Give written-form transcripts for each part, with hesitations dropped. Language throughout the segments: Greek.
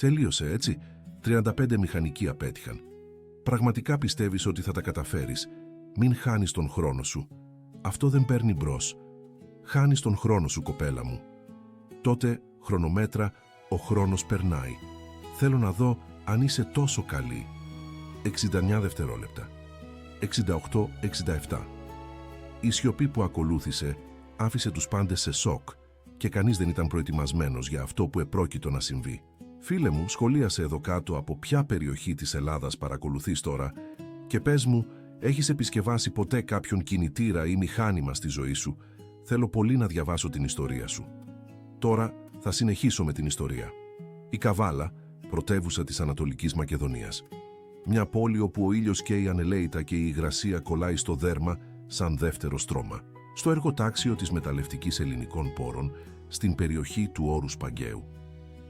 Τελείωσε έτσι. 35 μηχανικοί απέτυχαν. Πραγματικά πιστεύεις ότι θα τα καταφέρεις? Μην χάνεις τον χρόνο σου. Αυτό δεν παίρνει μπρος. Χάνεις τον χρόνο σου, κοπέλα μου. Τότε, χρονομέτρα, ο χρόνος περνάει. Θέλω να δω αν είσαι τόσο καλή. 69 δευτερόλεπτα. 68-67. Η σιωπή που ακολούθησε άφησε τους πάντες σε σοκ και κανείς δεν ήταν προετοιμασμένος για αυτό που επρόκειτο να συμβεί. Φίλε μου, σχολίασε εδώ κάτω από ποια περιοχή της Ελλάδας παρακολουθείς τώρα και πες μου, έχεις επισκευάσει ποτέ κάποιον κινητήρα ή μηχάνημα στη ζωή σου? Θέλω πολύ να διαβάσω την ιστορία σου. Τώρα θα συνεχίσω με την ιστορία. Η Καβάλα, πρωτεύουσα της Ανατολικής Μακεδονίας. Μια πόλη όπου ο ήλιος καίει ανελαίητα και η υγρασία κολλάει στο δέρμα σαν δεύτερο στρώμα. Στο εργοτάξιο της μεταλλευτικής ελληνικών πόρων, στην περιοχή του όρους Παγκαίου.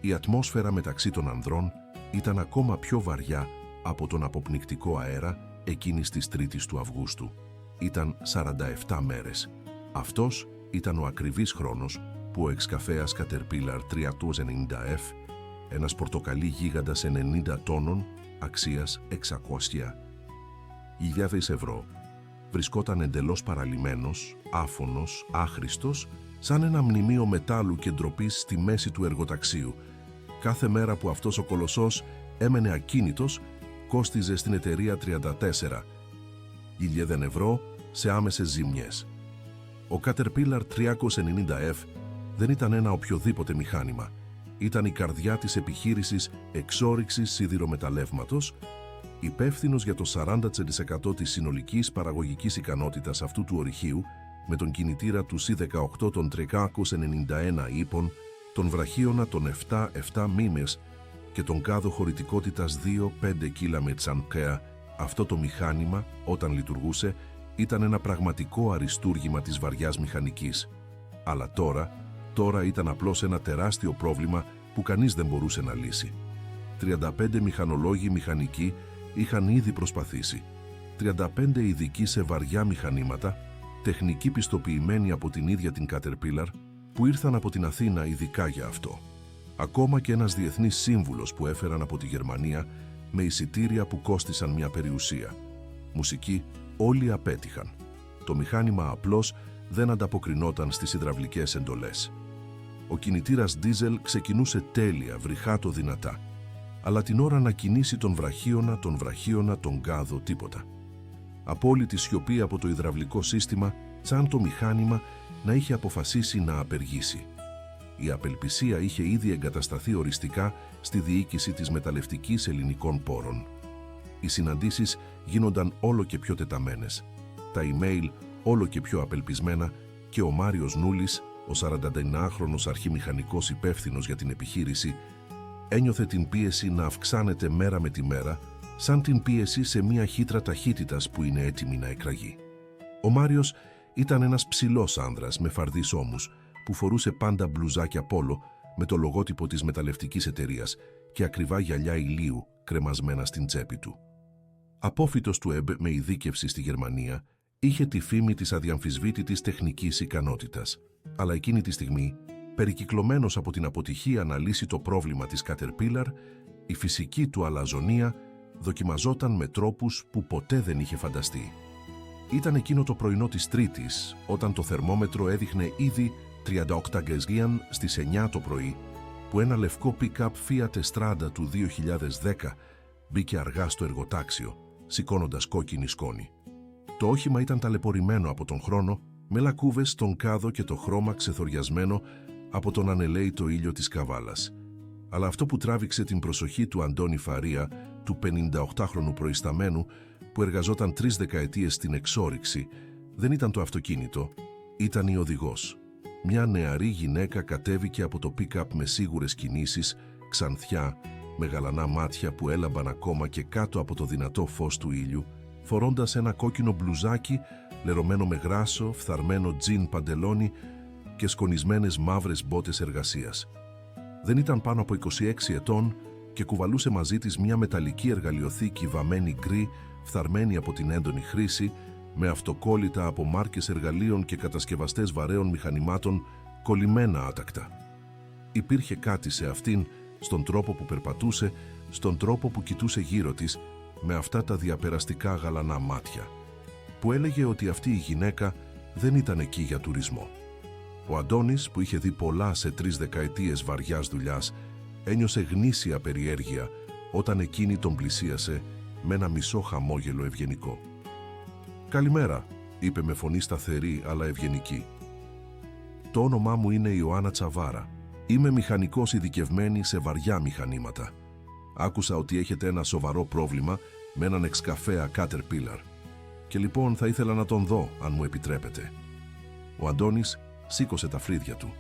Η ατμόσφαιρα μεταξύ των ανδρών ήταν ακόμα πιο βαριά από τον αποπνικτικό αέρα εκείνης της 3ης του Αυγούστου. Ήταν 47 μέρες. Αυτός ήταν ο ακριβής χρόνος που ο εξκαφέας Caterpillar 390F, ένας πορτοκαλί γίγαντας 90 τόνων, αξίας 600.000 ευρώ, βρισκόταν εντελώς παραλυμμένος, άφωνος, άχρηστος, σαν ένα μνημείο μετάλλου και ντροπής στη μέση του εργοταξίου. Κάθε μέρα που αυτός ο κολοσσός έμενε ακίνητος, κόστιζε στην εταιρεία 34.000 ευρώ σε άμεσες ζημιές. Ο Caterpillar 390F δεν ήταν ένα οποιοδήποτε μηχάνημα. Ήταν η καρδιά της επιχείρησης εξόρυξης σιδηρομεταλλεύματος, υπεύθυνος για το 40% της συνολικής παραγωγικής ικανότητας αυτού του ορυχείου, με τον κινητήρα του C18 των 391 ύπων, τον βραχίωνα των 7 μήμες και τον κάδο χωρητικότητας 2-5 kmh. Αυτό το μηχάνημα, όταν λειτουργούσε, ήταν ένα πραγματικό αριστούργημα της βαριάς μηχανικής. Αλλά τώρα ήταν απλώς ένα τεράστιο πρόβλημα που κανείς δεν μπορούσε να λύσει. 35 μηχανολόγοι μηχανικοί είχαν ήδη προσπαθήσει. 35 ειδικοί σε βαριά μηχανήματα, τεχνικοί πιστοποιημένοι από την ίδια την Caterpillar, που ήρθαν από την Αθήνα ειδικά για αυτό. Ακόμα και ένας διεθνής σύμβουλος που έφεραν από τη Γερμανία με εισιτήρια που κόστισαν μια περιουσία. Μουσική, όλοι απέτυχαν. Το μηχάνημα απλώς δεν ανταποκρινόταν στις υδραυλικές εντολές. Ο κινητήρας ντίζελ ξεκινούσε τέλεια, βρυχάτο δυνατά. Αλλά την ώρα να κινήσει τον βραχίωνα, τον κάδο, τίποτα. Απόλυτη σιωπή από το υδραυλικό σύστημα, σαν το μηχάνημα να είχε αποφασίσει να απεργήσει. Η απελπισία είχε ήδη εγκατασταθεί οριστικά στη διοίκηση της μεταλλευτικής ελληνικών πόρων. Οι συναντήσεις γίνονταν όλο και πιο τεταμένες. Τα email όλο και πιο απελπισμένα και ο Μάριος Νούλης, ο 49χρονος αρχιμηχανικός υπεύθυνος για την επιχείρηση, ένιωθε την πίεση να αυξάνεται μέρα με τη μέρα, σαν την πίεση σε μια χύτρα ταχύτητας που είναι έτοιμη να εκραγεί. Ο Μάριος ήταν ένας ψηλός άνδρας με φαρδείς ώμους, που φορούσε πάντα μπλουζάκια πόλο με το λογότυπο της μεταλλευτικής εταιρείας και ακριβά γυαλιά ηλίου κρεμασμένα στην τσέπη του. Απόφοιτος του ΕΜΠ με ειδίκευση στη Γερμανία, είχε τη φήμη της αδιαμφισβήτητης τεχνικής ικανότητας. Αλλά εκείνη τη στιγμή, περικυκλωμένος από την αποτυχία να λύσει το πρόβλημα της Caterpillar, η φυσική του αλαζονία δοκιμαζόταν με τρόπους που ποτέ δεν είχε φανταστεί. Ήταν εκείνο το πρωινό της Τρίτης, όταν το θερμόμετρο έδειχνε ήδη 38 γκεζγίαν στις 9 το πρωί, που ένα λευκό pick-up Fiat Strada του 2010 μπήκε αργά στο εργοτάξιο, σηκώνοντας κόκκινη σκόνη. Το όχημα ήταν ταλαιπωρημένο από τον χρόνο, με λακκούβες στον κάδο και το χρώμα ξεθοριασμένο από τον ανελαίητο ήλιο της Καβάλας. Αλλά αυτό που τράβηξε την προσοχή του Αντώνη Φαρία, του 58χρονου προϊσταμένου, που εργαζόταν 3 δεκαετίες στην εξόρυξη, δεν ήταν το αυτοκίνητο, ήταν η οδηγός. Μια νεαρή γυναίκα κατέβηκε από το pick-up με σίγουρες κινήσεις, ξανθιά, με γαλανά μάτια που έλαμπαν ακόμα και κάτω από το δυνατό φως του ήλιου, φορώντας ένα κόκκινο μπλουζάκι, λερωμένο με γράσο, φθαρμένο τζιν παντελόνι και σκονισμένες μαύρες μπότες εργασίας. Δεν ήταν πάνω από 26 ετών και κουβαλούσε μαζί της μια μεταλλική εργαλειοθήκη βαμμένη γκρι, φθαρμένη από την έντονη χρήση, με αυτοκόλλητα από μάρκες εργαλείων και κατασκευαστές βαρέων μηχανημάτων κολλημένα άτακτα. Υπήρχε κάτι σε αυτήν στον τρόπο που περπατούσε, στον τρόπο που κοιτούσε γύρω της, με αυτά τα διαπεραστικά γαλανά μάτια, που έλεγε ότι αυτή η γυναίκα δεν ήταν εκεί για τουρισμό. Ο Αντώνης, που είχε δει πολλά σε 3 δεκαετίες βαριάς δουλειάς, ένιωσε γνήσια περιέργεια όταν εκείνη τον πλησίασε με ένα μισό χαμόγελο ευγενικό. «Καλημέρα», είπε με φωνή σταθερή αλλά ευγενική. «Το όνομά μου είναι Ιωάννα Τσαβάρα. Είμαι μηχανικός ειδικευμένη σε βαριά μηχανήματα. Άκουσα ότι έχετε ένα σοβαρό πρόβλημα με έναν εξκαφέα Caterpillar. Και λοιπόν θα ήθελα να τον δω, αν μου επιτρέπετε». Ο Αντώνης σήκωσε τα φρύδια του.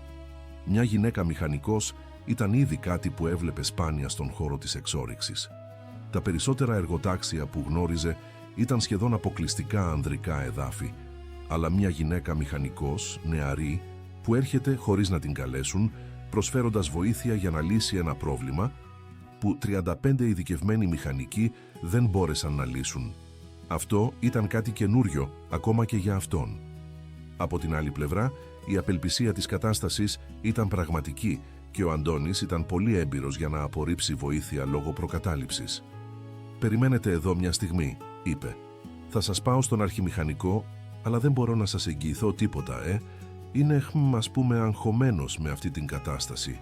Μια γυναίκα μηχανικός ήταν ήδη κάτι που έβλεπε σπάνια στον χώρο της εξόρυξης. Τα περισσότερα εργοτάξια που γνώριζε ήταν σχεδόν αποκλειστικά ανδρικά εδάφη, αλλά μια γυναίκα μηχανικός, νεαρή, που έρχεται χωρίς να την καλέσουν, προσφέροντας βοήθεια για να λύσει ένα πρόβλημα που 35 ειδικευμένοι μηχανικοί δεν μπόρεσαν να λύσουν. Αυτό ήταν κάτι καινούριο, ακόμα και για αυτόν. Από την άλλη πλευρά, η απελπισία της κατάστασης ήταν πραγματική και ο Αντώνης ήταν πολύ έμπειρος για να απορρίψει βοήθεια λόγω προκατάληψης. «Περιμένετε εδώ μια στιγμή», είπε. «Θα σας πάω στον αρχιμηχανικό, αλλά δεν μπορώ να σας εγγυηθώ τίποτα, Είναι, ας πούμε, αγχωμένος με αυτή την κατάσταση».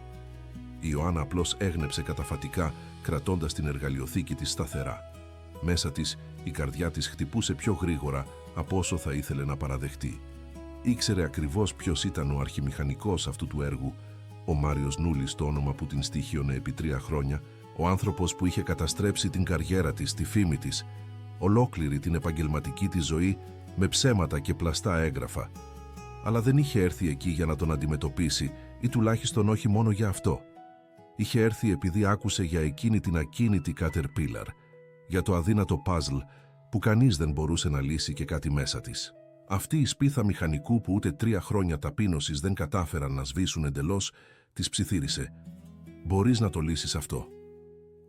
Η Ιωάννα απλώς έγνεψε καταφατικά, κρατώντας την εργαλειοθήκη της σταθερά. Μέσα της, η καρδιά της χτυπούσε πιο γρήγορα από όσο θα ήθελε να παραδεχτεί. Ήξερε ακριβώς ποιος ήταν ο αρχιμηχανικός αυτού του έργου, ο Μάριος Νούλης, το όνομα που την στοίχιωνε επί 3 χρόνια, ο άνθρωπος που είχε καταστρέψει την καριέρα της, τη φήμη της, ολόκληρη την επαγγελματική της ζωή με ψέματα και πλαστά έγγραφα. Αλλά δεν είχε έρθει εκεί για να τον αντιμετωπίσει, ή τουλάχιστον όχι μόνο για αυτό. Είχε έρθει επειδή άκουσε για εκείνη την ακίνητη Caterpillar, για το αδύνατο παζλ που κανείς δεν μπορούσε να λύσει και κάτι μέσα της. Αυτή η σπίθα μηχανικού που ούτε 3 χρόνια ταπείνωσης δεν κατάφεραν να σβήσουν εντελώς, της ψιθύρισε. «Μπορείς να το λύσεις αυτό».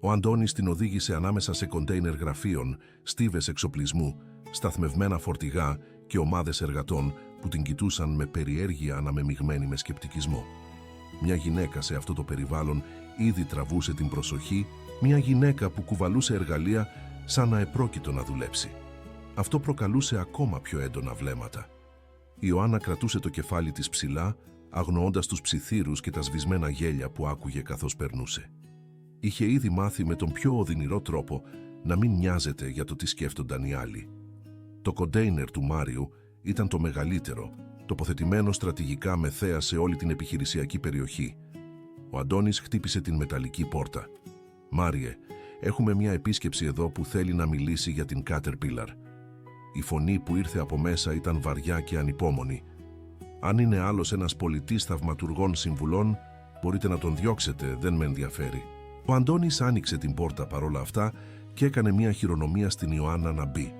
Ο Αντώνης την οδήγησε ανάμεσα σε κοντέινερ γραφείων, στίβες εξοπλισμού, σταθμευμένα φορτηγά και ομάδες εργατών που την κοιτούσαν με περιέργεια αναμεμειγμένη με σκεπτικισμό. Μια γυναίκα σε αυτό το περιβάλλον ήδη τραβούσε την προσοχή, μια γυναίκα που κουβαλούσε εργαλεία σαν να επρόκειτο να δουλέψει. Αυτό προκαλούσε ακόμα πιο έντονα βλέμματα. Η Ιωάννα κρατούσε το κεφάλι της ψηλά, αγνοώντας τους ψιθύρους και τα σβησμένα γέλια που άκουγε καθώς περνούσε. Είχε ήδη μάθει με τον πιο οδυνηρό τρόπο να μην νοιάζεται για το τι σκέφτονταν οι άλλοι. Το κοντέινερ του Μάριου ήταν το μεγαλύτερο, τοποθετημένο στρατηγικά με θέα σε όλη την επιχειρησιακή περιοχή. Ο Αντώνης χτύπησε την μεταλλική πόρτα. «Μάριε, έχουμε μια επίσκεψη εδώ που θέλει να μιλήσει για την Caterpillar». Η φωνή που ήρθε από μέσα ήταν βαριά και ανυπόμονη. «Αν είναι άλλος ένας πολιτής θαυματουργών συμβουλών, μπορείτε να τον διώξετε, δεν με ενδιαφέρει». Ο Αντώνης άνοιξε την πόρτα παρόλα αυτά και έκανε μια χειρονομία στην Ιωάννα να μπει.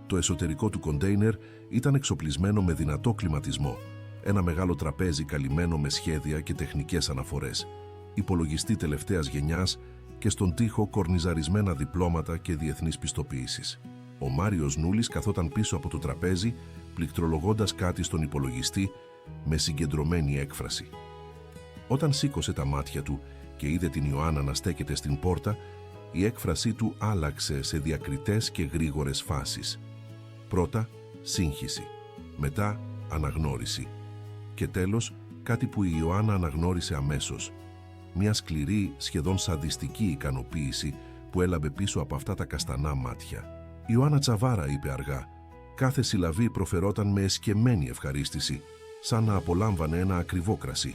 Το εσωτερικό του κοντέινερ ήταν εξοπλισμένο με δυνατό κλιματισμό, ένα μεγάλο τραπέζι καλυμμένο με σχέδια και τεχνικές αναφορές, υπολογιστή τελευταίας γενιάς και στον τοίχο κορνιζαρισμένα διπλώματα και διεθνείς πιστοποίησεις. Ο Μάριος Νούλης καθόταν πίσω από το τραπέζι, πληκτρολογώντας κάτι στον υπολογιστή με συγκεντρωμένη έκφραση. Όταν σήκωσε τα μάτια του και είδε την Ιωάννα να στέκεται στην πόρτα, η έκφρασή του άλλαξε σε διακριτές και γρήγορες φάσεις. Πρώτα, σύγχυση. Μετά, αναγνώριση. Και τέλος, κάτι που η Ιωάννα αναγνώρισε αμέσως. Μια σκληρή, σχεδόν σαδιστική ικανοποίηση που έλαμπε πίσω από αυτά τα καστανά μάτια. «Ιωάννα Τσαβάρα», είπε αργά. Κάθε συλλαβή προφερόταν με εσκεμμένη ευχαρίστηση, σαν να απολάμβανε ένα ακριβό κρασί.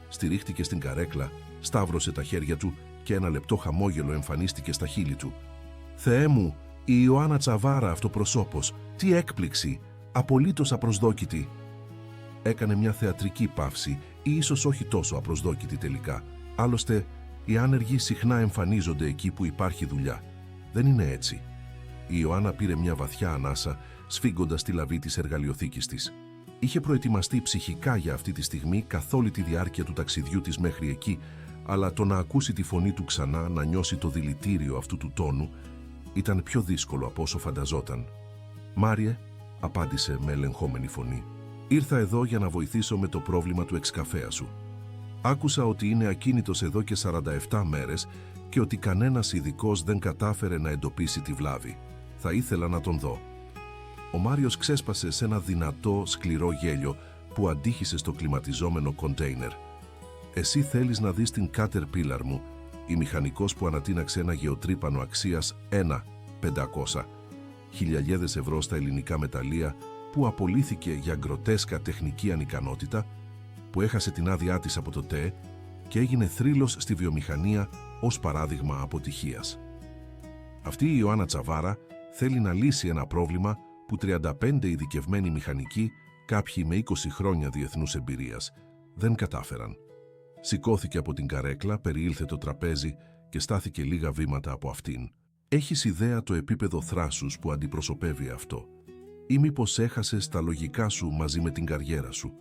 Στηρίχτηκε στην καρέκλα, σταύρωσε τα χέρια του και ένα λεπτό χαμόγελο εμφανίστηκε στα χείλη του. «Θεέ μου, η Ιωάννα Τσαβάρα αυτοπροσώπως, τι έκπληξη, απολύτως απροσδόκητη». Έκανε μια θεατρική παύση, ή ίσως όχι τόσο απροσδόκητη τελικά. Άλλωστε, οι άνεργοι συχνά εμφανίζονται εκεί που υπάρχει δουλειά. Δεν είναι έτσι. Η Ιωάννα πήρε μια βαθιά ανάσα, σφίγγοντας τη λαβή της εργαλειοθήκης της. Είχε προετοιμαστεί ψυχικά για αυτή τη στιγμή καθ' όλη τη διάρκεια του ταξιδιού της μέχρι εκεί, αλλά το να ακούσει τη φωνή του ξανά, να νιώσει το δηλητήριο αυτού του τόνου, ήταν πιο δύσκολο από όσο φανταζόταν. «Μάριε», απάντησε με ελεγχόμενη φωνή, «ήρθα εδώ για να βοηθήσω με το πρόβλημα του εξκαφέα σου». Άκουσα ότι είναι ακίνητος εδώ και 47 μέρες και ότι κανένας ειδικός δεν κατάφερε να εντοπίσει τη βλάβη. Θα ήθελα να τον δω». Ο Μάριος ξέσπασε σε ένα δυνατό, σκληρό γέλιο που αντίχησε στο κλιματιζόμενο κοντέινερ. «Εσύ θέλεις να δεις την Caterpillar μου, η μηχανικός που ανατείναξε ένα γεωτρύπανο αξίας 1.500.000 ευρώ στα ελληνικά μεταλλεία, που απολύθηκε για γκροτέσκα τεχνική ανικανότητα, που έχασε την άδειά της από το ΤΕ και έγινε θρύλος στη βιομηχανία ως παράδειγμα αποτυχίας. Αυτή η Ιωάννα Τσαβάρα θέλει να λύσει ένα πρόβλημα που 35 ειδικευμένοι μηχανικοί, κάποιοι με 20 χρόνια διεθνούς εμπειρίας, δεν κατάφεραν. Σηκώθηκε από την καρέκλα, περιήλθε το τραπέζι και στάθηκε λίγα βήματα από αυτήν. «Έχεις ιδέα το επίπεδο θράσους που αντιπροσωπεύει αυτό? Ή μήπως έχασες τα λογικά σου μαζί με την καριέρα σου?»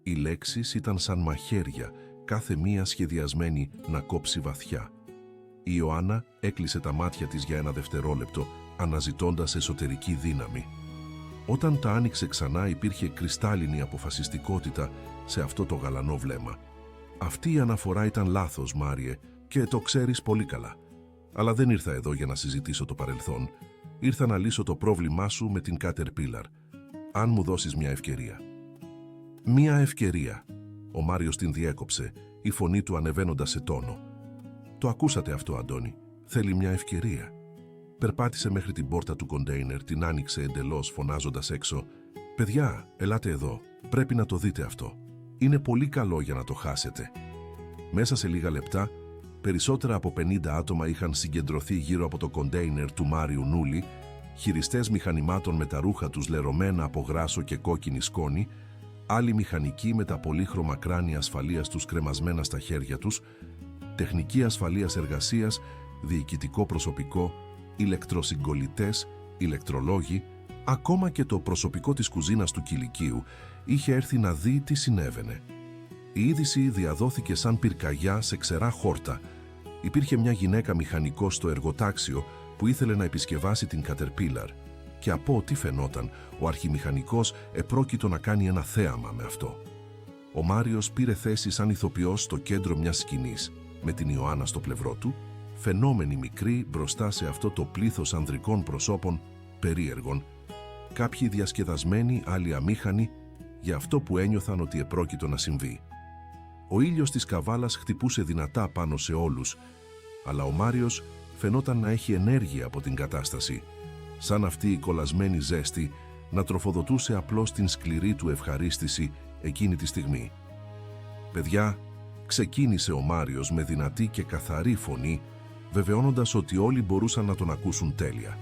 Οι λέξεις ήταν σαν μαχαίρια, κάθε μία σχεδιασμένη να κόψει βαθιά. Η Ιωάννα έκλεισε τα μάτια της για ένα δευτερόλεπτο, αναζητώντας εσωτερική δύναμη. Όταν τα άνοιξε ξανά, υπήρχε κρυστάλλινη αποφασιστικότητα σε αυτό το γαλανό βλέμμα. «Αυτή η αναφορά ήταν λάθος, Μάριε, και το ξέρεις πολύ καλά. Αλλά δεν ήρθα εδώ για να συζητήσω το παρελθόν. Ήρθα να λύσω το πρόβλημά σου με την Caterpillar. Αν μου δώσεις μια ευκαιρία». «Μια ευκαιρία?» Ο Μάριος την διέκοψε, η φωνή του ανεβαίνοντας σε τόνο. «Το ακούσατε αυτό, Αντώνη. Θέλει μια ευκαιρία». Περπάτησε μέχρι την πόρτα του κοντέινερ, την άνοιξε εντελώς φωνάζοντας έξω: «Παιδιά, ελάτε εδώ. Πρέπει να το δείτε αυτό. Είναι πολύ καλό για να το χάσετε». Μέσα σε λίγα λεπτά, περισσότερα από 50 άτομα είχαν συγκεντρωθεί γύρω από το κοντέινερ του Μάριου Νούλη, χειριστές μηχανημάτων με τα ρούχα τους λερωμένα από γράσο και κόκκινη σκόνη, άλλοι μηχανικοί με τα πολύχρωμα κράνια ασφαλείας τους κρεμασμένα στα χέρια τους, τεχνική ασφαλείας εργασίας, διοικητικό προσωπικό, ηλεκτροσυγκολητές, ηλεκτρολόγοι, ακόμα και το προσωπικό της κουζίνας του κηλικείου είχε έρθει να δει τι συνέβαινε. Η είδηση διαδόθηκε σαν πυρκαγιά σε ξερά χόρτα. Υπήρχε μια γυναίκα μηχανικός στο εργοτάξιο που ήθελε να επισκευάσει την Caterpillar και από ό,τι φαινόταν, ο αρχιμηχανικός επρόκειτο να κάνει ένα θέαμα με αυτό. Ο Μάριος πήρε θέση σαν ηθοποιός στο κέντρο μιας σκηνής, με την Ιωάννα στο πλευρό του, φαινόμενη μικρή μπροστά σε αυτό το πλήθος ανδρικών προσώπων περίεργων, κάποιοι διασκεδασμένοι, άλλοι αμήχανοι, για αυτό που ένιωθαν ότι επρόκειτο να συμβεί. Ο ήλιος της καβάλας χτυπούσε δυνατά πάνω σε όλους, αλλά ο Μάριος φαινόταν να έχει ενέργεια από την κατάσταση, σαν αυτή η κολλασμένη ζέστη να τροφοδοτούσε απλώς την σκληρή του ευχαρίστηση εκείνη τη στιγμή. «Παιδιά», ξεκίνησε ο Μάριος με δυνατή και καθαρή φωνή, βεβαιώνοντας ότι όλοι μπορούσαν να τον ακούσουν τέλεια.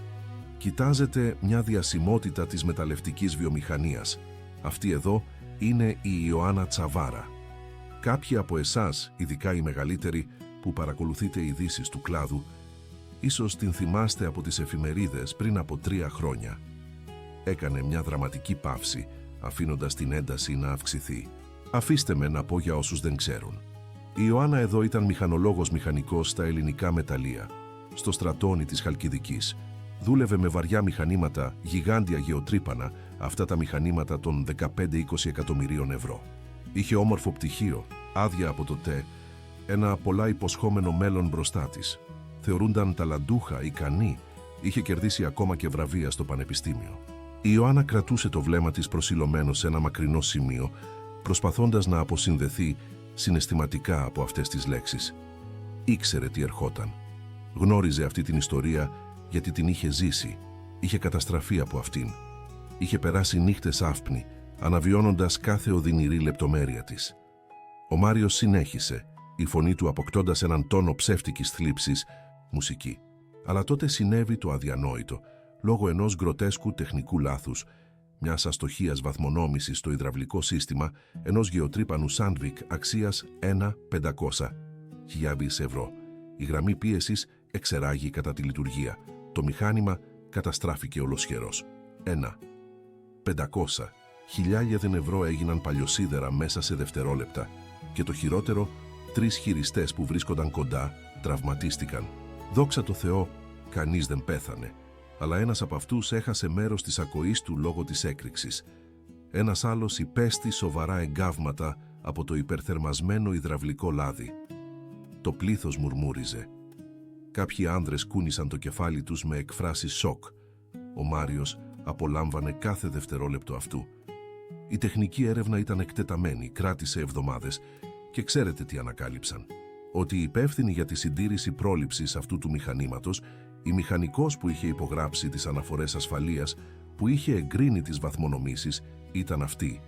«Κοιτάζετε μια διασημότητα της μεταλλευτικής βιομηχανίας. Αυτή εδώ είναι η Ιωάννα Τσαβάρα. Κάποιοι από εσάς, ειδικά οι μεγαλύτεροι που παρακολουθείτε ειδήσεις του κλάδου, ίσως την θυμάστε από τις εφημερίδες πριν από 3 χρόνια. Έκανε μια δραματική παύση, αφήνοντας την ένταση να αυξηθεί. Αφήστε με να πω για όσους δεν ξέρουν. Η Ιωάννα εδώ ήταν μηχανολόγος μηχανικός στα ελληνικά μεταλλεία, στο στρατόνι της Χαλκιδικής. Δούλευε με βαριά μηχανήματα, γιγάντια γεωτρύπανα, αυτά τα μηχανήματα των 15-20 εκατομμυρίων ευρώ. Είχε όμορφο πτυχίο, άδεια από το ΤΕ, ένα πολλά υποσχόμενο μέλλον μπροστά της. Θεωρούνταν ταλαντούχα, ικανή, είχε κερδίσει ακόμα και βραβεία στο πανεπιστήμιο. Η Ιωάννα κρατούσε το βλέμμα της προσιλωμένο σε ένα μακρινό σημείο, προσπαθώντας να αποσυνδεθεί συναισθηματικά από αυτές τις λέξεις. Ήξερε τι ερχόταν. Γνώριζε αυτή την ιστορία γιατί την είχε ζήσει, είχε καταστραφεί από αυτήν. Είχε περάσει νύχτες άφπνοι, αναβιώνοντας κάθε οδυνηρή λεπτομέρεια της. Ο Μάριος συνέχισε, η φωνή του αποκτώντας έναν τόνο ψεύτικης θλίψης, μουσική. Αλλά τότε συνέβη το αδιανόητο, λόγω ενός γκροτέσκου τεχνικού λάθους, μιας αστοχίας βαθμονόμησης στο υδραυλικό σύστημα ενός γεωτρύπανου Sandvik αξίας 1.500.000 ευρώ. Η γραμμή πίεσης εξεράγει κατά τη λειτουργία. Το μηχάνημα καταστράφηκε ολοσχερός. 1.500.000 ευρώ έγιναν παλιοσίδερα μέσα σε δευτερόλεπτα και το χειρότερο, 3 χειριστές που βρίσκονταν κοντά τραυματίστηκαν. Δόξα τω Θεώ, κανείς δεν πέθανε, αλλά ένας από αυτούς έχασε μέρος της ακοής του λόγω της έκρηξης. Ένας άλλος υπέστη σοβαρά εγκάβματα από το υπερθερμασμένο υδραυλικό λάδι. Το πλήθος μουρμούριζε. Κάποιοι άνδρες κούνησαν το κεφάλι τους με εκφράσεις σοκ. Ο Μάριος απολάμβανε κάθε δευτερόλεπτο αυτού. Η τεχνική έρευνα ήταν εκτεταμένη, κράτησε εβδομάδες και ξέρετε τι ανακάλυψαν. Ότι η υπεύθυνη για τη συντήρηση πρόληψης αυτού του μηχανήματος, η μηχανικός που είχε υπογράψει τις αναφορές ασφαλείας, που είχε εγκρίνει τις βαθμονομήσεις, ήταν αυτή.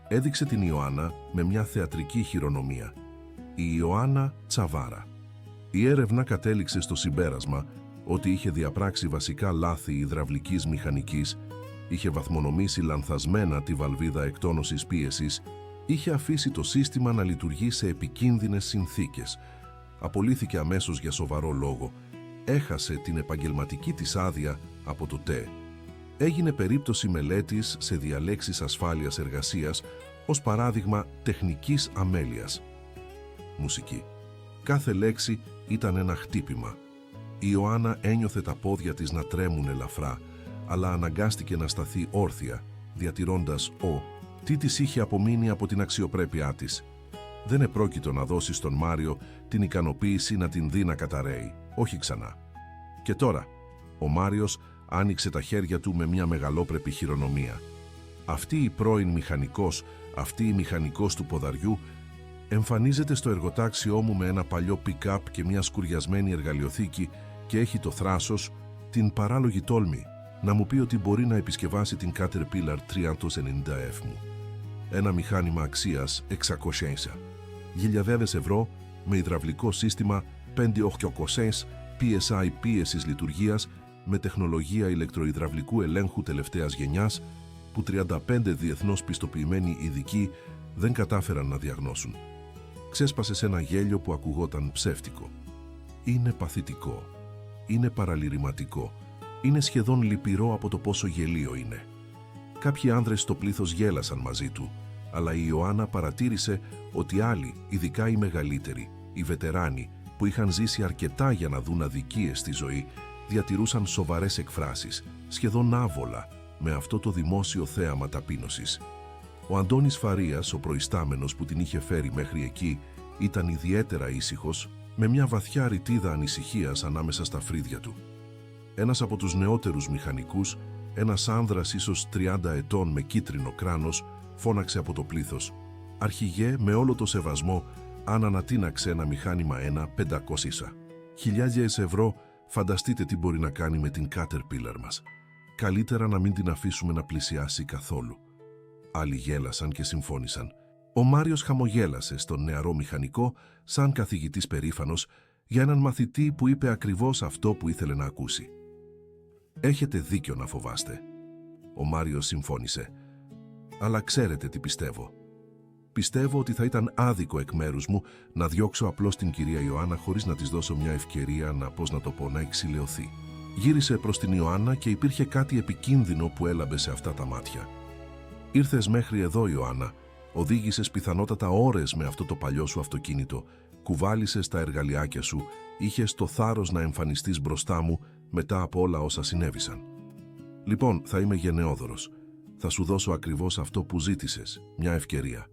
Έδειξε την Ιωάννα με μια θεατρική χειρονομία. Η Ιωάννα Τσαβάρα. Η έρευνα κατέληξε στο συμπέρασμα ότι είχε διαπράξει βασικά λάθη υδραυλικής μηχανικής, είχε βαθμονομήσει λανθασμένα τη βαλβίδα εκτόνωσης πίεσης, είχε αφήσει το σύστημα να λειτουργεί σε επικίνδυνες συνθήκες, απολύθηκε αμέσως για σοβαρό λόγο, έχασε την επαγγελματική της άδεια από το ΤΕ. Έγινε περίπτωση μελέτης σε διαλέξεις ασφάλειας εργασίας, ως παράδειγμα τεχνικής αμέλειας. Μουσική. Κάθε λέξη ήταν ένα χτύπημα. Η Ιωάννα ένιωθε τα πόδια της να τρέμουν ελαφρά, αλλά αναγκάστηκε να σταθεί όρθια, διατηρώντας τι της είχε απομείνει από την αξιοπρέπειά της. Δεν επρόκειτο να δώσει στον Μάριο την ικανοποίηση να την δει να καταραίει, όχι ξανά. Και τώρα, ο Μάριος άνοιξε τα χέρια του με μια μεγαλόπρεπη χειρονομία. Αυτή η πρώην μηχανικός, αυτή η μηχανικός του ποδαριού, εμφανίζεται στο εργοτάξιό μου με ένα παλιό pick-up και μια σκουριασμένη εργαλειοθήκη και έχει το θράσος, την παράλογη τόλμη, να μου πει ότι μπορεί να επισκευάσει την Caterpillar 390F μου. Ένα μηχάνημα αξίας 600.000 ευρώ με υδραυλικό σύστημα 5.800 PSI πίεσης λειτουργίας με τεχνολογία ηλεκτροϊδραυλικού ελέγχου τελευταίας γενιάς που 35 διεθνώς πιστοποιημένοι ειδικοί δεν κατάφεραν να διαγνώσουν. Ξέσπασε σε ένα γέλιο που ακουγόταν ψεύτικο. Είναι παθητικό. Είναι παραλυρηματικό. Είναι σχεδόν λυπηρό από το πόσο γελίο είναι. Κάποιοι άνδρες στο πλήθος γέλασαν μαζί του, αλλά η Ιωάννα παρατήρησε ότι άλλοι, ειδικά οι μεγαλύτεροι, οι βετεράνοι, που είχαν ζήσει αρκετά για να δουν αδικίες στη ζωή, διατηρούσαν σοβαρές εκφράσεις, σχεδόν άβολα, με αυτό το δημόσιο θέαμα ταπείνωσης. Ο Αντώνης Φαρίας, ο προϊστάμενος που την είχε φέρει μέχρι εκεί, ήταν ιδιαίτερα ήσυχος, με μια βαθιά ρητίδα ανησυχίας ανάμεσα στα φρύδια του. Ένας από τους νεότερους μηχανικούς, ένας άνδρας ίσως 30 ετών με κίτρινο κράνος, φώναξε από το πλήθος. «Αρχηγέ, με όλο το σεβασμό, αν ανατείναξε ένα μηχάνημα 500.000 ευρώ, φανταστείτε τι μπορεί να κάνει με την Caterpillar μας. Καλύτερα να μην την αφήσουμε να πλησιάσει καθόλου». Άλλοι γέλασαν και συμφώνησαν. Ο Μάριος χαμογέλασε στον νεαρό μηχανικό, σαν καθηγητής περήφανος, για έναν μαθητή που είπε ακριβώς αυτό που ήθελε να ακούσει. «Έχετε δίκιο να φοβάστε». Ο Μάριος συμφώνησε. «Αλλά ξέρετε τι πιστεύω. Πιστεύω ότι θα ήταν άδικο εκ μέρους μου να διώξω απλώς την κυρία Ιωάννα χωρίς να της δώσω μια ευκαιρία να εξηλαιωθεί». Γύρισε προς την Ιωάννα και υπήρχε κάτι επικίνδυνο που έλαμπε σε αυτά τα μάτια. «Ήρθες μέχρι εδώ, Ιωάννα. Οδήγησες πιθανότατα ώρες με αυτό το παλιό σου αυτοκίνητο. Κουβάλισες τα εργαλειάκια σου, είχες το θάρρος να εμφανιστείς μπροστά μου μετά από όλα όσα συνέβησαν. Λοιπόν, θα είμαι γενναιόδωρος. Θα σου δώσω ακριβώς αυτό που ζήτησες, μια ευκαιρία».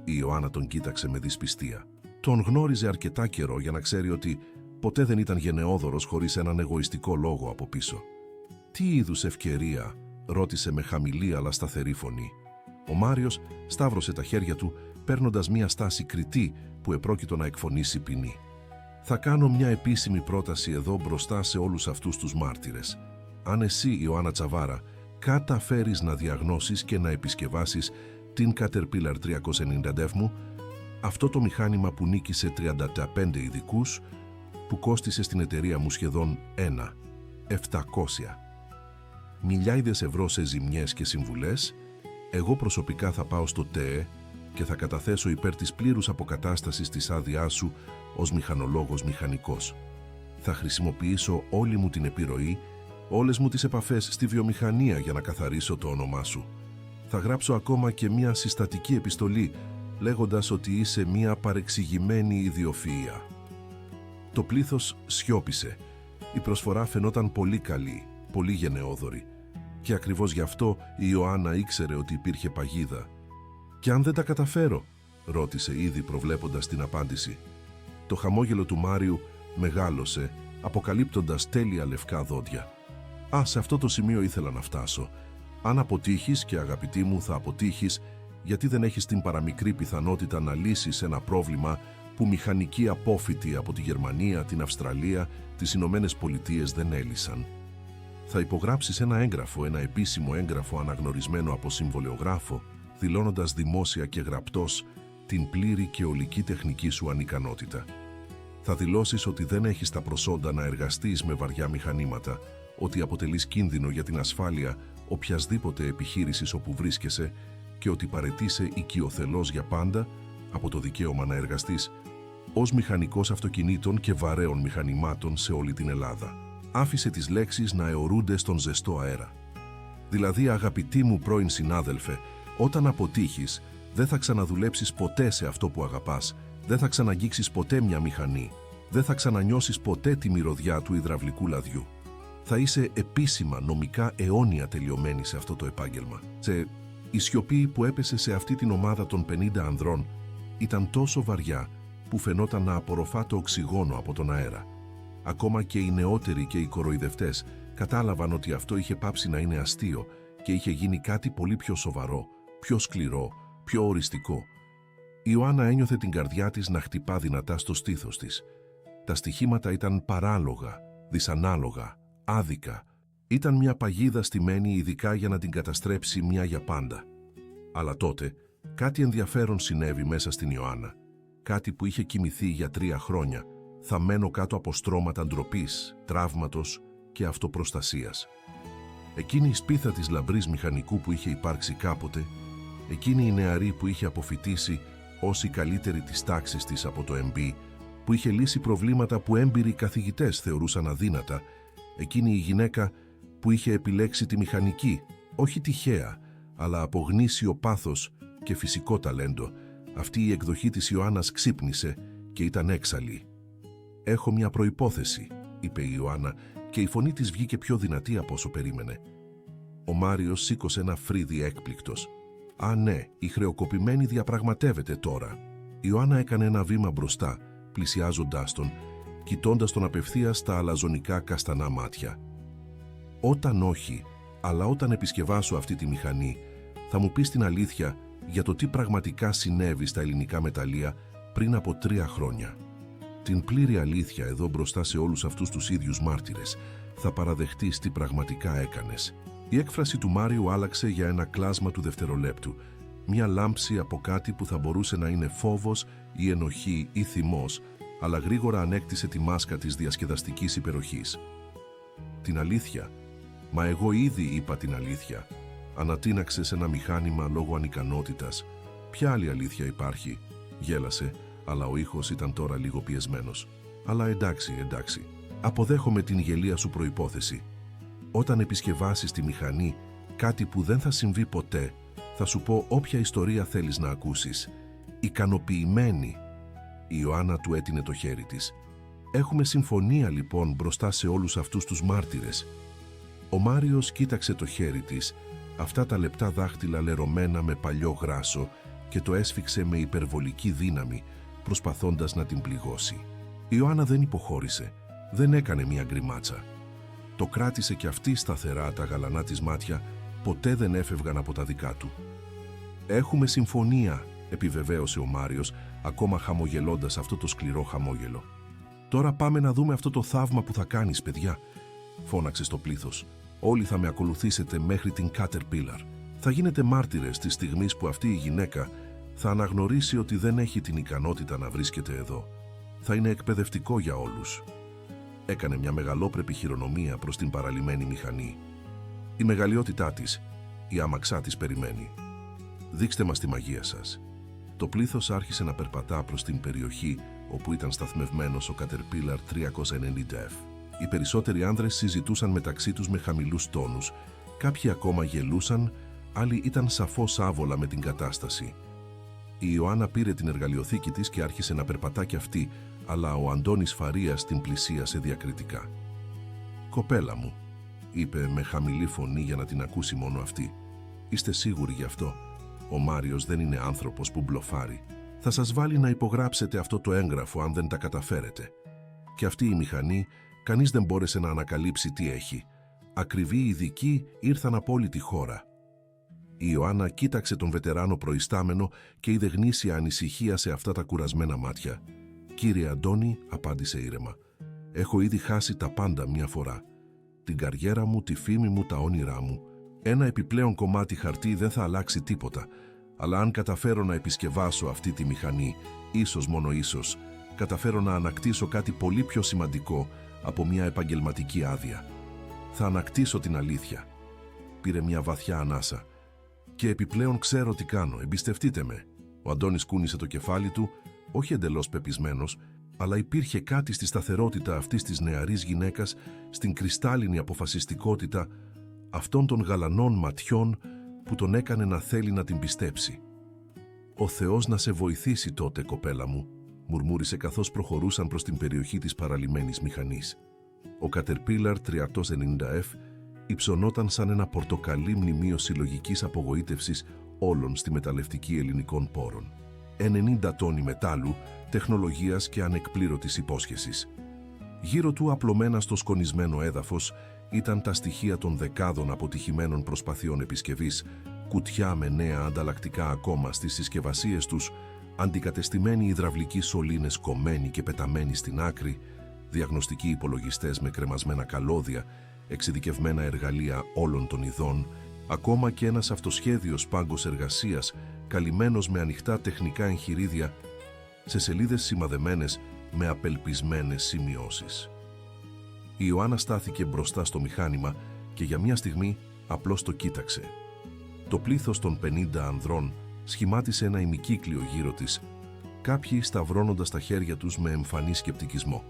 Η Ιωάννα τον κοίταξε με δυσπιστία. Τον γνώριζε αρκετά καιρό για να ξέρει ότι ποτέ δεν ήταν γενναιόδωρος χωρίς έναν εγωιστικό λόγο από πίσω. «Τι είδους ευκαιρία?» ρώτησε με χαμηλή αλλά σταθερή φωνή. Ο Μάριος σταύρωσε τα χέρια του, παίρνοντας μια στάση κριτή που επρόκειτο να εκφωνήσει ποινή. «Θα κάνω μια επίσημη πρόταση εδώ μπροστά σε όλους αυτούς τους μάρτυρες. Αν εσύ, Ιωάννα Τσαβάρα, καταφέρεις να διαγνώσεις και να επισκευάσεις την Caterpillar 390F μου, αυτό το μηχάνημα που νίκησε 35 ειδικούς, που κόστισε στην εταιρεία μου σχεδόν 700.000 ευρώ σε ζημιές και συμβουλές, εγώ προσωπικά θα πάω στο ΤΕΕ και θα καταθέσω υπέρ της πλήρους αποκατάστασης της άδειάς σου ως μηχανολόγος μηχανικός. Θα χρησιμοποιήσω όλη μου την επιρροή, όλες μου τις επαφές στη βιομηχανία για να καθαρίσω το όνομά σου. Θα γράψω ακόμα και μια συστατική επιστολή, λέγοντας ότι είσαι μια παρεξηγημένη ιδιοφυΐα». Το πλήθος σιώπησε. Η προσφορά φαινόταν πολύ καλή, πολύ γενναιόδωρη. Και ακριβώς γι' αυτό η Ιωάννα ήξερε ότι υπήρχε παγίδα. «Κι αν δεν τα καταφέρω?» ρώτησε ήδη προβλέποντας την απάντηση. Το χαμόγελο του Μάριου μεγάλωσε, αποκαλύπτοντας τέλεια λευκά δόντια. Σε αυτό το σημείο ήθελα να φτάσω. Αν αποτύχεις, και αγαπητή μου θα αποτύχεις, γιατί δεν έχεις την παραμικρή πιθανότητα να λύσεις ένα πρόβλημα που μηχανικοί απόφοιτοι από τη Γερμανία, την Αυστραλία, τις Ηνωμένες Πολιτείες δεν έλυσαν. Θα υπογράψεις ένα έγγραφο, ένα επίσημο έγγραφο αναγνωρισμένο από συμβολεογράφο, δηλώνοντας δημόσια και γραπτός την πλήρη και ολική τεχνική σου ανικανότητα. Θα δηλώσεις ότι δεν έχεις τα προσόντα να εργαστείς με βαριά μηχανήματα, ότι αποτελείς κίνδυνο για την ασφάλεια οποιασδήποτε επιχείρησης όπου βρίσκεσαι και ότι παραιτείσαι οικειοθελώς για πάντα από το δικαίωμα να εργαστείς ως μηχανικός αυτοκινήτων και βαρέων μηχανημάτων σε όλη την Ελλάδα. Άφησε τις λέξεις να αιωρούνται στον ζεστό αέρα. Δηλαδή, αγαπητή μου πρώην συνάδελφε, όταν αποτύχεις, δεν θα ξαναδουλέψεις ποτέ σε αυτό που αγαπάς, δεν θα ξαναγγίξεις ποτέ μια μηχανή, δεν θα ξανανιώσεις ποτέ τη μυρωδιά του υδραυλικού λαδιού. Θα είσαι επίσημα νομικά αιώνια τελειωμένη σε αυτό το επάγγελμα. Η σιωπή που έπεσε σε αυτή την ομάδα των 50 ανδρών ήταν τόσο βαριά που φαινόταν να απορροφά το οξυγόνο από τον αέρα. Ακόμα και οι νεότεροι και οι κοροϊδευτές κατάλαβαν ότι αυτό είχε πάψει να είναι αστείο και είχε γίνει κάτι πολύ πιο σοβαρό, πιο σκληρό, πιο οριστικό. Η Ιωάννα ένιωθε την καρδιά της να χτυπά δυνατά στο στήθος της. Τα στοιχήματα ήταν παράλογα, δυσανάλογα, άδικα. Ήταν μια παγίδα στημένη ειδικά για να την καταστρέψει μια για πάντα. Αλλά τότε κάτι ενδιαφέρον συνέβη μέσα στην Ιωάννα. Κάτι που είχε κοιμηθεί για 3 χρόνια, θαμμένο κάτω από στρώματα ντροπής, τραύματος και αυτοπροστασίας. Εκείνη η σπίθα της λαμπρής μηχανικού που είχε υπάρξει κάποτε, εκείνη η νεαρή που είχε αποφοιτήσει ως η καλύτερη της τάξης της από το MB, που είχε λύσει προβλήματα που έμπειροι καθηγητές θεωρούσαν αδύνατα, εκείνη η γυναίκα που είχε επιλέξει τη μηχανική, όχι τυχαία, αλλά από γνήσιο πάθος και φυσικό ταλέντο, αυτή η εκδοχή της Ιωάννας ξύπνησε και ήταν έξαλλη. «Έχω μια προϋπόθεση», είπε η Ιωάννα, και η φωνή της βγήκε πιο δυνατή από όσο περίμενε. Ο Μάριος σήκωσε ένα φρύδι έκπληκτος. Ναι, η χρεοκοπημένη διαπραγματεύεται τώρα». Η Ιωάννα έκανε ένα βήμα μπροστά, πλησιάζοντάς τον, κοιτώντας τον απευθείας στα αλαζονικά καστανά μάτια. «Όταν όχι, αλλά όταν επισκευάσω αυτή τη μηχανή, θα μου πεις την αλήθεια για το τι πραγματικά συνέβη στα ελληνικά μεταλλεία πριν από 3 χρόνια. Την πλήρη αλήθεια εδώ μπροστά σε όλους αυτούς τους ίδιους μάρτυρες. Θα παραδεχτείς τι πραγματικά έκανες». Η έκφραση του Μάριου άλλαξε για ένα κλάσμα του δευτερολέπτου. Μια λάμψη από κάτι που θα μπορούσε να είναι φόβος ή ενοχή ή θυμός, αλλά γρήγορα ανέκτησε τη μάσκα της διασκεδαστικής υπεροχής. «Την αλήθεια? Μα εγώ ήδη είπα την αλήθεια. Ανατείναξε σε ένα μηχάνημα λόγω ανικανότητας. Ποια άλλη αλήθεια υπάρχει?» Γέλασε, αλλά ο ήχος ήταν τώρα λίγο πιεσμένος. «Αλλά εντάξει. Αποδέχομαι την γελία σου προϋπόθεση. Όταν επισκευάσεις τη μηχανή, κάτι που δεν θα συμβεί ποτέ, θα σου πω όποια ιστορία θέλεις να ακούσεις. Ικανοποιημένη». Η Ιωάννα του έτεινε το χέρι της. «Έχουμε συμφωνία λοιπόν μπροστά σε όλους αυτούς τους μάρτυρες». Ο Μάριος κοίταξε το χέρι της, αυτά τα λεπτά δάχτυλα λερωμένα με παλιό γράσο, και το έσφιξε με υπερβολική δύναμη, προσπαθώντας να την πληγώσει. Η Ιωάννα δεν υποχώρησε, δεν έκανε μια γκριμάτσα. Το κράτησε κι αυτή σταθερά τα γαλανά της μάτια, ποτέ δεν έφευγαν από τα δικά του. «Έχουμε συμφωνία», επιβεβαίωσε ο Μάριος, ακόμα χαμογελώντας αυτό το σκληρό χαμόγελο. «Τώρα πάμε να δούμε αυτό το θαύμα που θα κάνεις, παιδιά», φώναξε στο πλήθος. «Όλοι θα με ακολουθήσετε μέχρι την Caterpillar. Θα γίνετε μάρτυρες της στιγμής που αυτή η γυναίκα θα αναγνωρίσει ότι δεν έχει την ικανότητα να βρίσκεται εδώ. Θα είναι εκπαιδευτικό για όλους». Έκανε μια μεγαλόπρεπη χειρονομία προς την παραλυμένη μηχανή. Η μεγαλειότητά της, η άμαξά της περιμένει. «Δείξτε μας τη μαγεία σας». Το πλήθος άρχισε να περπατά προς την περιοχή όπου ήταν σταθμευμένος ο Caterpillar 390F. Οι περισσότεροι άνδρες συζητούσαν μεταξύ τους με χαμηλούς τόνους. Κάποιοι ακόμα γελούσαν, άλλοι ήταν σαφώς άβολα με την κατάσταση. Η Ιωάννα πήρε την εργαλειοθήκη της και άρχισε να περπατά κι αυτή, αλλά ο Αντώνης Φαρίας την πλησίασε διακριτικά. «Κοπέλα μου», είπε με χαμηλή φωνή για να την ακούσει μόνο αυτή, «είστε σίγουροι γι' αυτό?» Ο Μάριος δεν είναι άνθρωπος που μπλοφάρει. Θα σας βάλει να υπογράψετε αυτό το έγγραφο αν δεν τα καταφέρετε. Και αυτή η μηχανή, κανείς δεν μπόρεσε να ανακαλύψει τι έχει. Ακριβοί ειδικοί ήρθαν από όλη τη χώρα. Η Ιωάννα κοίταξε τον βετεράνο προϊστάμενο και είδε γνήσια ανησυχία σε αυτά τα κουρασμένα μάτια. «Κύριε Αντώνη», απάντησε ήρεμα, «έχω ήδη χάσει τα πάντα μια φορά. Την καριέρα μου, τη φήμη μου, τα όνειρά μου. Ένα επιπλέον κομμάτι χαρτί δεν θα αλλάξει τίποτα. Αλλά αν καταφέρω να επισκευάσω αυτή τη μηχανή, ίσως, μόνο ίσως, καταφέρω να ανακτήσω κάτι πολύ πιο σημαντικό από μια επαγγελματική άδεια. Θα ανακτήσω την αλήθεια». Πήρε μια βαθιά ανάσα. «Και επιπλέον ξέρω τι κάνω, εμπιστευτείτε με». Ο Αντώνης κούνησε το κεφάλι του, όχι εντελώς πεπισμένος, αλλά υπήρχε κάτι στη σταθερότητα αυτής της νεαρής γυναίκας, στην κρυστάλλινη αποφασιστικότητα αυτών των γαλανών ματιών που τον έκανε να θέλει να την πιστέψει. «Ο Θεός να σε βοηθήσει τότε, κοπέλα μου», μουρμούρισε καθώς προχωρούσαν προς την περιοχή της παραλυμμένης μηχανής. Ο Caterpillar 390F υψωνόταν σαν ένα πορτοκαλί μνημείο συλλογικής απογοήτευσης όλων στη μεταλλευτική ελληνικών πόρων. 90 τόνοι μετάλλου, τεχνολογίας και ανεκπλήρωτης υπόσχεσης. Γύρω του, απλωμένα στο σκονισμένο έδαφος, ήταν τα στοιχεία των δεκάδων αποτυχημένων προσπαθειών επισκευής, κουτιά με νέα ανταλλακτικά ακόμα στις συσκευασίες τους, αντικατεστημένοι υδραυλικοί σωλήνες κομμένοι και πεταμένοι στην άκρη, διαγνωστικοί υπολογιστές με κρεμασμένα καλώδια, εξειδικευμένα εργαλεία όλων των ειδών, ακόμα και ένας αυτοσχέδιος πάγκος εργασίας, καλυμμένος με ανοιχτά τεχνικά εγχειρίδια, σε σελίδες σημαδεμένες με απελπισμένες σημειώσεις. Η Ιωάννα στάθηκε μπροστά στο μηχάνημα και για μια στιγμή απλώς το κοίταξε. Το πλήθος των 50 ανδρών σχημάτισε ένα ημικύκλιο γύρω της, κάποιοι σταυρώνοντας τα χέρια τους με εμφανή σκεπτικισμό,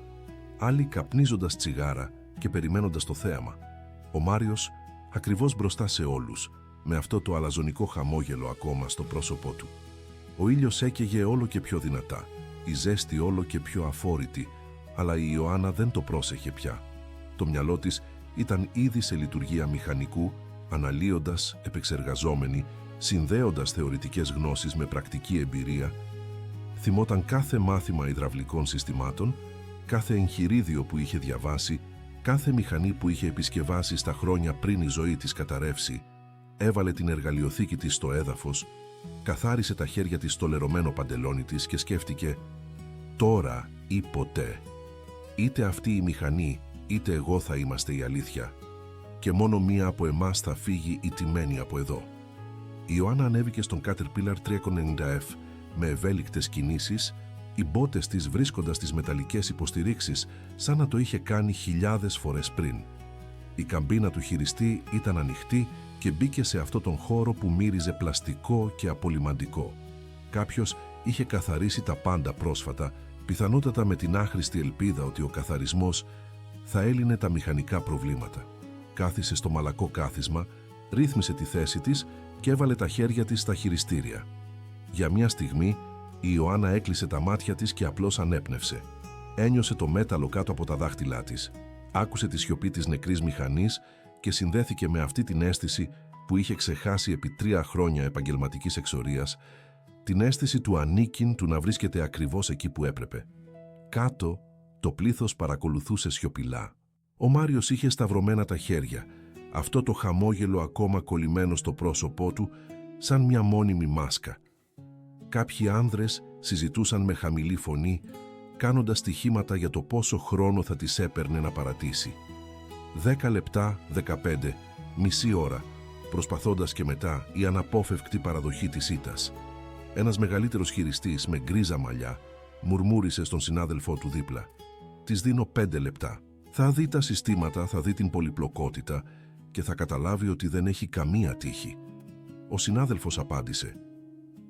άλλοι καπνίζοντας τσιγάρα και περιμένοντας το θέαμα. Ο Μάριος ακριβώς μπροστά σε όλους, με αυτό το αλαζονικό χαμόγελο ακόμα στο πρόσωπό του. Ο ήλιος έκαιγε όλο και πιο δυνατά, η ζέστη όλο και πιο αφόρητη, αλλά η Ιωάννα δεν το πρόσεχε πια. Το μυαλό της ήταν ήδη σε λειτουργία μηχανικού, αναλύοντας, επεξεργαζόμενη, συνδέοντας θεωρητικές γνώσεις με πρακτική εμπειρία. Θυμόταν κάθε μάθημα υδραυλικών συστημάτων, κάθε εγχειρίδιο που είχε διαβάσει, κάθε μηχανή που είχε επισκευάσει στα χρόνια πριν η ζωή της καταρρεύσει. Έβαλε την εργαλειοθήκη της στο έδαφος, καθάρισε τα χέρια της στο λερωμένο παντελόνι της και σκέφτηκε «Τώρα ή ποτέ. Είτε αυτή η μηχανή, είτε εγώ θα είμαστε η αλήθεια. Και μόνο μία από εμάς θα φύγει ηττημένη από εδώ». Η Ιωάννα ανέβηκε στον Caterpillar 390F με ευέλικτες κινήσεις, οι μπότες της βρίσκοντας τις μεταλλικές υποστηρίξεις σαν να το είχε κάνει χιλιάδες φορές πριν. Η καμπίνα του χειριστή ήταν ανοιχτή και μπήκε σε αυτό τον χώρο που μύριζε πλαστικό και απολυμαντικό. Κάποιος είχε καθαρίσει τα πάντα πρόσφατα, πιθανότατα με την άχρηστη ελπίδα ότι ο καθαρισμός θα έλυνε τα μηχανικά προβλήματα. Κάθισε στο μαλακό κάθισμα, ρύθμισε τη θέση της και έβαλε τα χέρια της στα χειριστήρια. Για μια στιγμή η Ιωάννα έκλεισε τα μάτια της και απλώς ανέπνευσε. Ένιωσε το μέταλλο κάτω από τα δάχτυλά της. Άκουσε τη σιωπή της νεκρής μηχανής και συνδέθηκε με αυτή την αίσθηση που είχε ξεχάσει επί 3 χρόνια επαγγελματικής εξορίας, την αίσθηση του ανήκειν του να βρίσκεται ακριβώς εκεί που έπρεπε. Κάτω, το πλήθος παρακολουθούσε σιωπηλά. Ο Μάριος είχε σταυρωμένα τα χέρια, αυτό το χαμόγελο ακόμα κολλημένο στο πρόσωπό του, σαν μια μόνιμη μάσκα. Κάποιοι άνδρες συζητούσαν με χαμηλή φωνή, κάνοντας στοιχήματα για το πόσο χρόνο θα τις έπαιρνε να παρατήσει. 10 λεπτά, 15, μισή ώρα, προσπαθώντας και μετά η αναπόφευκτη παραδοχή της ήττας. Ένας μεγαλύτερος χειριστής με γκρίζα μαλλιά μουρμούρισε στον συνάδελφό του δίπλα. «Της δίνω 5 λεπτά. Θα δει τα συστήματα, θα δει την πολυπλοκότητα και θα καταλάβει ότι δεν έχει καμία τύχη». Ο συνάδελφος απάντησε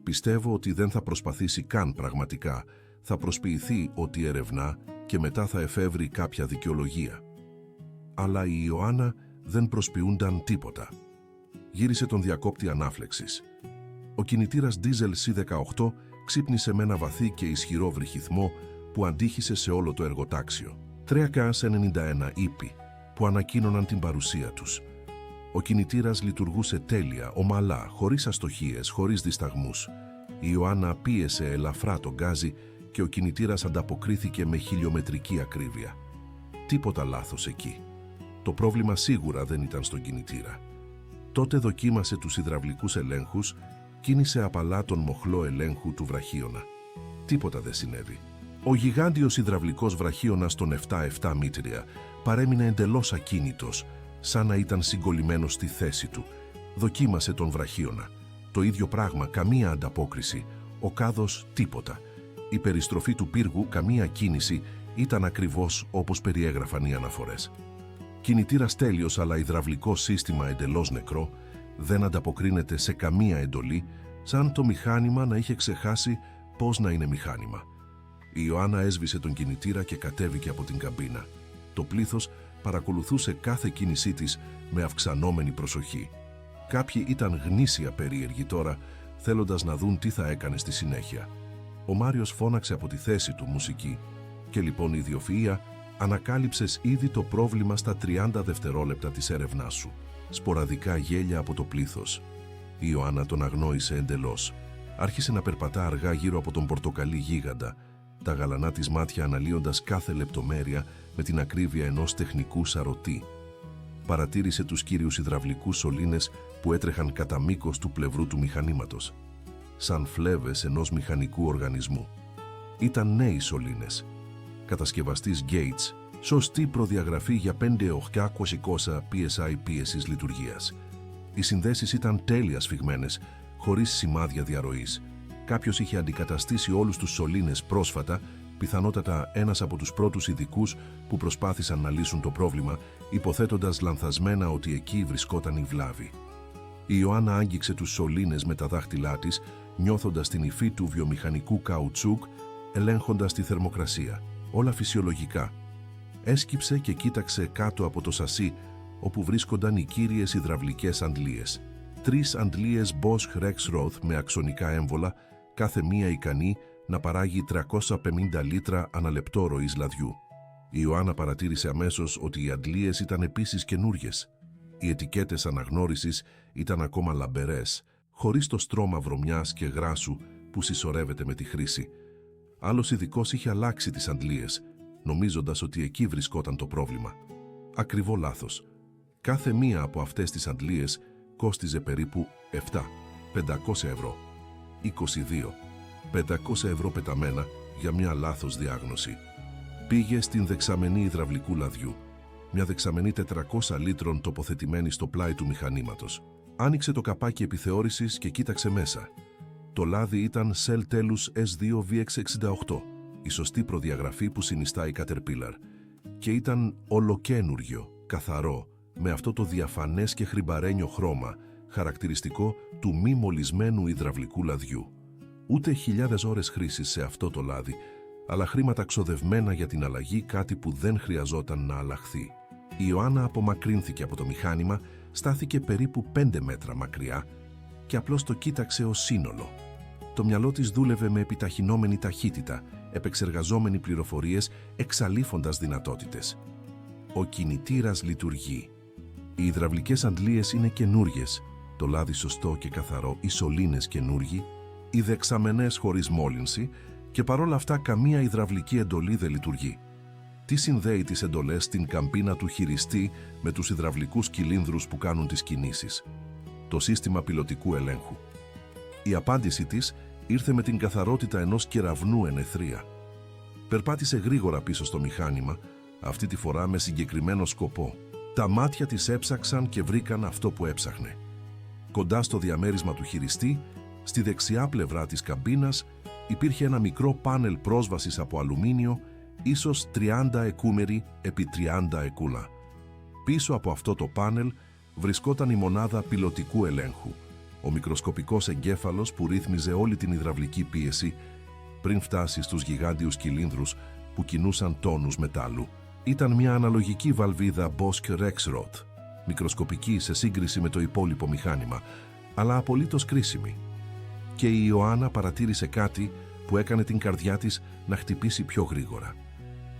«Πιστεύω ότι δεν θα προσπαθήσει καν πραγματικά. Θα προσποιηθεί ότι ερευνά και μετά θα εφεύρει κάποια δικαιολογία». Αλλά η Ιωάννα δεν προσποιούνταν τίποτα. Γύρισε τον διακόπτη ανάφλεξης. Ο κινητήρας Diesel C18 ξύπνησε με ένα βαθύ και ισχυρό βρυχυθμό που αντίχησε σε όλο το εργοτάξιο. 3K91 ήπη που ανακοίνωναν την παρουσία τους. Ο κινητήρας λειτουργούσε τέλεια, ομαλά, χωρίς αστοχίες, χωρίς δισταγμούς. Η Ιωάννα πίεσε ελαφρά τον γκάζι και ο κινητήρας ανταποκρίθηκε με χιλιομετρική ακρίβεια. Τίποτα λάθος εκεί. Το πρόβλημα σίγουρα δεν ήταν στον κινητήρα. Τότε δοκίμασε τους υδραυλικούς ελέγχους, κίνησε απαλά τον μοχλό ελέγχου του βραχίωνα. Τίποτα δεν συνέβη. Ο γιγάντιος υδραυλικός βραχίωνας των 7-7 μήτρια παρέμεινε εντελώς ακίνητος, σαν να ήταν συγκολλημένος στη θέση του. Δοκίμασε τον βραχίωνα. Το ίδιο πράγμα, καμία ανταπόκριση. Ο κάδος, τίποτα. Η περιστροφή του πύργου, καμία κίνηση, ήταν ακριβώς όπως περιέγραφαν οι αναφορές. Κινητήρας τέλειος, αλλά υδραυλικό σύστημα εντελώς νεκρό, δεν ανταποκρίνεται σε καμία εντολή, σαν το μηχάνημα να είχε ξεχάσει πώς να είναι μηχάνημα. Η Ιωάννα έσβησε τον κινητήρα και κατέβηκε από την καμπίνα. Το πλήθος παρακολουθούσε κάθε κίνησή της με αυξανόμενη προσοχή. Κάποιοι ήταν γνήσια περίεργοι τώρα, θέλοντας να δουν τι θα έκανε στη συνέχεια. Ο Μάριος φώναξε από τη θέση του μουσική και λοιπόν η ιδιοφυΐα ανακάλυψες ήδη το πρόβλημα στα 30 δευτερόλεπτα της έρευνάς σου. Σποραδικά γέλια από το πλήθος. Η Ιωάννα τον αγνόησε εντελώς. Άρχισε να περπατά αργά γύρω από τον πορτοκαλί γίγαντα, τα γαλανά της μάτια αναλύοντας κάθε λεπτομέρεια με την ακρίβεια ενός τεχνικού σαρωτή. Παρατήρησε τους κύριους υδραυλικούς σωλήνες που έτρεχαν κατά μήκος του πλευρού του μηχανήματος, σαν φλέβες ενός μηχανικού οργανισμού. Ήταν νέοι σωλήνες. Κατασκευαστής Gates, σωστή προδιαγραφή για 5.820 PSI πίεσης λειτουργίας. Οι συνδέσεις ήταν τέλεια σφιγμένες, χωρίς σημάδια διαρροής. Κάποιος είχε αντικαταστήσει όλους τους σωλήνες πρόσφατα, πιθανότατα ένας από τους πρώτους ειδικούς που προσπάθησαν να λύσουν το πρόβλημα, υποθέτοντας λανθασμένα ότι εκεί βρισκόταν η βλάβη. Η Ιωάννα άγγιξε τους σωλήνες με τα δάχτυλά της, νιώθοντας την υφή του βιομηχανικού καουτσούκ, ελέγχοντας τη θερμοκρασία. Όλα φυσιολογικά. Έσκυψε και κοίταξε κάτω από το σασί, όπου βρίσκονταν οι κύριες υδραυλικές αντλίες. 3 αντλίες Bosch Rexroth με αξονικά έμβολα, κάθε μία ικανή να παράγει 350 λίτρα ανά λεπτό ροής λαδιού. Η Ιωάννα παρατήρησε αμέσως ότι οι αντλίες ήταν επίσης καινούριες. Οι ετικέτες αναγνώρισης ήταν ακόμα λαμπερές, χωρίς το στρώμα βρωμιάς και γράσου που συσσωρεύεται με τη χρήση. Άλλος ειδικός είχε αλλάξει τις αντλίες, νομίζοντας ότι εκεί βρισκόταν το πρόβλημα. Ακριβό λάθος. Κάθε μία από αυτές τις αντλίες κόστιζε περίπου 7.500 ευρώ. 22.500 ευρώ πεταμένα για μια λάθος διάγνωση. Πήγε στην δεξαμενή υδραυλικού λαδιού, μια δεξαμενή 400 λίτρων τοποθετημένη στο πλάι του μηχανήματος. Άνοιξε το καπάκι επιθεώρησης και κοίταξε μέσα. Το λάδι ήταν Shell Telus S2 VX68, η σωστή προδιαγραφή που συνιστά η Caterpillar. Και ήταν ολοκαίνουργιο, καθαρό, με αυτό το διαφανές και χρυμπαρένιο χρώμα, χαρακτηριστικό του μη μολυσμένου υδραυλικού λαδιού. Ούτε χιλιάδες ώρες χρήσης σε αυτό το λάδι, αλλά χρήματα ξοδευμένα για την αλλαγή, κάτι που δεν χρειαζόταν να αλλάχθει. Η Ιωάννα απομακρύνθηκε από το μηχάνημα, στάθηκε περίπου 5 μέτρα μακριά και απλώς το κοίταξε ως σύνολο. Το μυαλό της δούλευε με επιταχυνόμενη ταχύτητα, επεξεργαζόμενη πληροφορίες, εξαλείφοντας δυνατότητες. Ο κινητήρας λειτουργεί. Οι υδραυλικές αντλίες είναι καινούριες, το λάδι σωστό και καθαρό, οι σωλήνες καινούργοι, οι δεξαμενές χωρίς μόλυνση και παρόλα αυτά καμία υδραυλική εντολή δεν λειτουργεί. Τι συνδέει τις εντολές στην καμπίνα του χειριστή με τους υδραυλικούς κυλίνδρους που κάνουν τις κινήσεις? Το σύστημα πιλωτικού ελέγχου. Η απάντηση της ήρθε με την καθαρότητα ενός κεραυνού εν αιθρία. Περπάτησε γρήγορα πίσω στο μηχάνημα, αυτή τη φορά με συγκεκριμένο σκοπό. Τα μάτια της έψαξαν και βρήκαν αυτό που έψαχνε. Κοντά στο διαμέρισμα του χειριστή, στη δεξιά πλευρά της καμπίνας, υπήρχε ένα μικρό πάνελ πρόσβασης από αλουμίνιο, ίσως 30 εκούμερη επί 30 εκούλα. Πίσω από αυτό το πάνελ βρισκόταν η μονάδα πιλωτικού ελέγχου, ο μικροσκοπικός εγκέφαλος που ρύθμιζε όλη την υδραυλική πίεση πριν φτάσει στους γιγάντιους κυλίνδρους που κινούσαν τόνους μετάλλου. Ήταν μια αναλογική βαλβίδα Bosch Rexroth, μικροσκοπική σε σύγκριση με το υπόλοιπο μηχάνημα, αλλά απολύτως κρίσιμη. Και η Ιωάννα παρατήρησε κάτι που έκανε την καρδιά της να χτυπήσει πιο γρήγορα.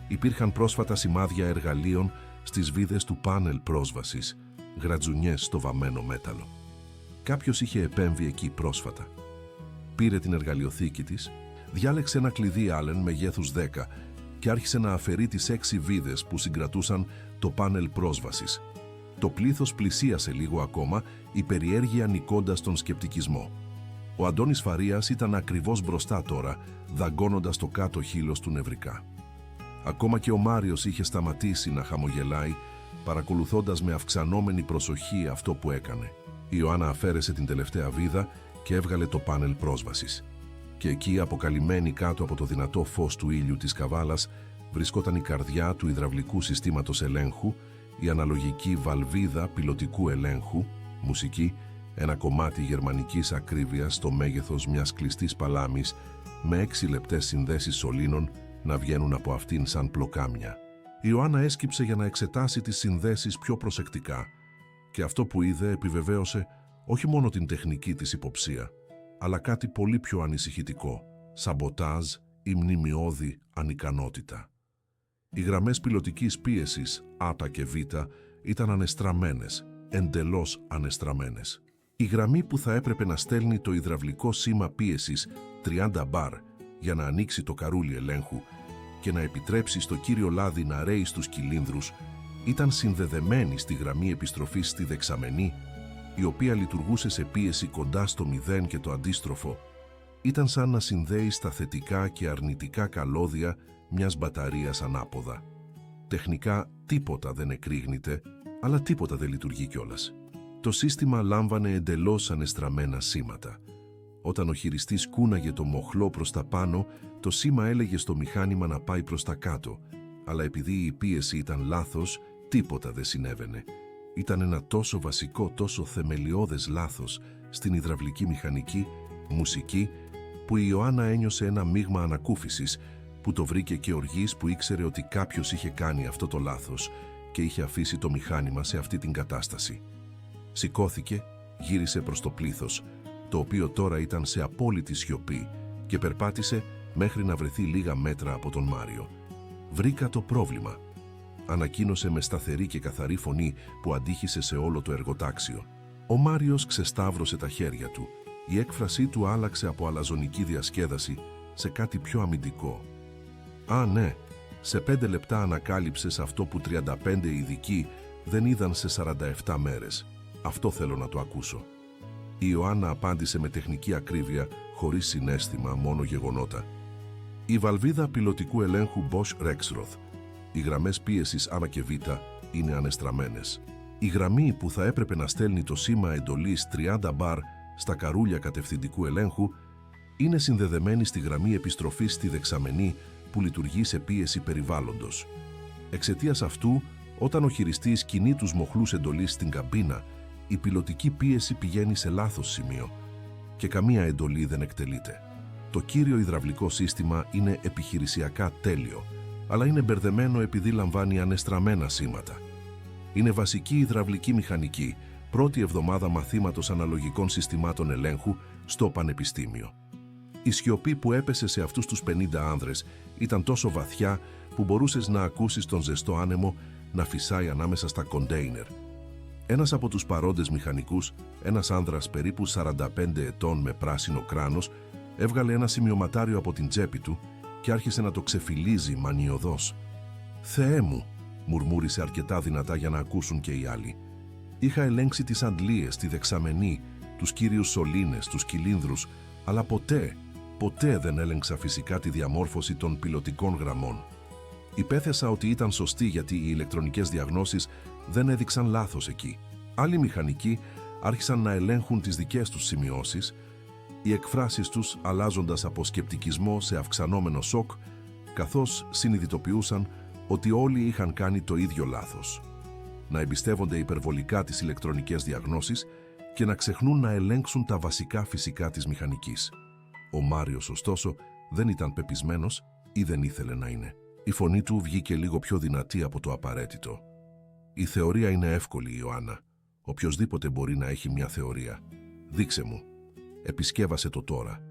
Υπήρχαν πρόσφατα σημάδια εργαλείων στις βίδες του πάνελ πρόσβασης, γρατζουνιές στο βαμμένο μέταλλο. Κάποιος είχε επέμβει εκεί πρόσφατα. Πήρε την εργαλειοθήκη της, διάλεξε ένα κλειδί Allen μεγέθους 10 και άρχισε να αφαιρεί τις 6 βίδες που συγκρατούσαν το πάνελ πρόσβασης. Το πλήθος πλησίασε λίγο ακόμα, η περιέργεια νικώντας τον σκεπτικισμό. Ο Αντώνης Φαρίας ήταν ακριβώς μπροστά τώρα, δαγκώνοντας το κάτω χείλος του νευρικά. Ακόμα και ο Μάριος είχε σταματήσει να χαμογελάει, παρακολουθώντας με αυξανόμενη προσοχή αυτό που έκανε. Η Ιωάννα αφαίρεσε την τελευταία βίδα και έβγαλε το πάνελ πρόσβασης. Και εκεί, αποκαλυμμένη κάτω από το δυνατό φως του ήλιου της καβάλας, βρισκόταν η καρδιά του υδραυλικού συστήματος ελέγχου, η αναλογική βαλβίδα πιλωτικού ελέγχου, μουσική, ένα κομμάτι γερμανικής ακρίβειας στο μέγεθος μιας κλειστής παλάμης, με 6 λεπτές συνδέσεις σωλήνων να βγαίνουν από αυτήν σαν πλοκάμια. Η Ιωάννα έσκυψε για να εξετάσει τις συνδέσεις πιο προσεκτικά και αυτό που είδε επιβεβαίωσε όχι μόνο την τεχνική της υποψία, αλλά κάτι πολύ πιο ανησυχητικό, σαμποτάζ ή μνημειώδη ανικανότητα. Οι γραμμές πιλωτικής πίεσης Α και Β ήταν ανεστραμμένες, εντελώς ανεστραμμένες. Η γραμμή που θα έπρεπε να στέλνει το υδραυλικό σήμα πίεσης 30 μπαρ για να ανοίξει το καρούλι ελέγχου και να επιτρέψει στο κύριο λάδι να ρέει στους κυλίνδρους ήταν συνδεδεμένη στη γραμμή επιστροφής στη δεξαμενή, η οποία λειτουργούσε σε πίεση κοντά στο 0 και το αντίστροφο. Ήταν σαν να συνδέει στα θετικά και αρνητικά καλώδια μιας μπαταρίας ανάποδα. Τεχνικά τίποτα δεν εκρήγνεται, αλλά τίποτα δεν λειτουργεί κιόλας. Το σύστημα λάμβανε εντελώς ανεστραμμένα σήματα. Όταν ο χειριστής κούναγε το μοχλό προς τα πάνω, το σήμα έλεγε στο μηχάνημα να πάει προς τα κάτω, αλλά επειδή η πίεση ήταν λάθος, τίποτα δεν συνέβαινε. Ήταν ένα τόσο βασικό, τόσο θεμελιώδες λάθος στην υδραυλική μηχανική, μουσική, που η Ιωάννα ένιωσε ένα μείγμα ανακούφισης που το βρήκε και οργής που ήξερε ότι κάποιος είχε κάνει αυτό το λάθος και είχε αφήσει το μηχάνημα σε αυτή την κατάσταση. Σηκώθηκε, γύρισε προς το πλήθος, το οποίο τώρα ήταν σε απόλυτη σιωπή, και περπάτησε μέχρι να βρεθεί λίγα μέτρα από τον Μάριο. «Βρήκα το πρόβλημα», ανακοίνωσε με σταθερή και καθαρή φωνή που αντίχησε σε όλο το εργοτάξιο. Ο Μάριος ξεσταύρωσε τα χέρια του. Η έκφρασή του άλλαξε από αλαζονική διασκέδαση σε κάτι πιο αμυντικό. «Α, ναι, σε 5 λεπτά ανακάλυψες αυτό που 35 ειδικοί δεν είδαν σε 47 μέρες. Αυτό θέλω να το ακούσω». Η Ιωάννα απάντησε με τεχνική ακρίβεια, χωρίς συναίσθημα, μόνο γεγονότα. «Η βαλβίδα πιλωτικού ελέγχου Bosch Rexroth. Οι γραμμές πίεσης Α και Β είναι ανεστραμμένες. Η γραμμή που θα έπρεπε να στέλνει το σήμα εντολής 30 μπαρ στα καρούλια κατευθυντικού ελέγχου είναι συνδεδεμένη στη γραμμή επιστροφής στη δεξαμενή που λειτουργεί σε πίεση περιβάλλοντος. Εξαιτίας αυτού, όταν ο χειριστής κινεί τους μοχλούς εντολής στην καμπίνα, η πιλωτική πίεση πηγαίνει σε λάθος σημείο και καμία εντολή δεν εκτελείται. Το κύριο υδραυλικό σύστημα είναι επιχειρησιακά τέλειο, αλλά είναι μπερδεμένο επειδή λαμβάνει ανεστραμμένα σήματα. Είναι βασική υδραυλική μηχανική, πρώτη εβδομάδα μαθήματος αναλογικών συστημάτων ελέγχου στο πανεπιστήμιο. Η σιωπή που έπεσε σε αυτούς τους 50 άνδρες ήταν τόσο βαθιά που μπορούσες να ακούσεις τον ζεστό άνεμο να φυσάει ανάμεσα στα κοντέινερ. Ένας από τους παρόντες μηχανικούς, ένας άνδρας περίπου 45 ετών με πράσινο κράνος, έβγαλε ένα σημειωματάριο από την τσέπη του και άρχισε να το ξεφυλίζει μανιωδώς. «Θεέ μου», μουρμούρισε αρκετά δυνατά για να ακούσουν και οι άλλοι. «Είχα ελέγξει τις αντλίες, τη δεξαμενή, τους κύριους σωλήνες, τους κυλίνδρους, αλλά ποτέ δεν έλεγξα φυσικά τη διαμόρφωση των πιλωτικών γραμμών. Υπέθεσα ότι ήταν σωστή γιατί οι ηλεκτρονικές διαγνώσεις δεν έδειξαν λάθος εκεί. Άλλοι μηχανικοί άρχισαν να ελέγχουν τις δικές τους σημειώσεις, οι εκφράσεις τους αλλάζοντας από σκεπτικισμό σε αυξανόμενο σοκ, καθώς συνειδητοποιούσαν ότι όλοι είχαν κάνει το ίδιο λάθος. Να εμπιστεύονται υπερβολικά τις ηλεκτρονικές διαγνώσεις και να ξεχνούν να ελέγξουν τα βασικά φυσικά της μηχανικής. Ο Μάριος, ωστόσο, δεν ήταν πεπισμένος ή δεν ήθελε να είναι. Η φωνή του βγήκε λίγο πιο δυνατή από το απαραίτητο. «Η θεωρία είναι εύκολη, Ιωάννα. Οποιοσδήποτε μπορεί να έχει μια θεωρία. Δείξε μου. Επισκεύασε το τώρα.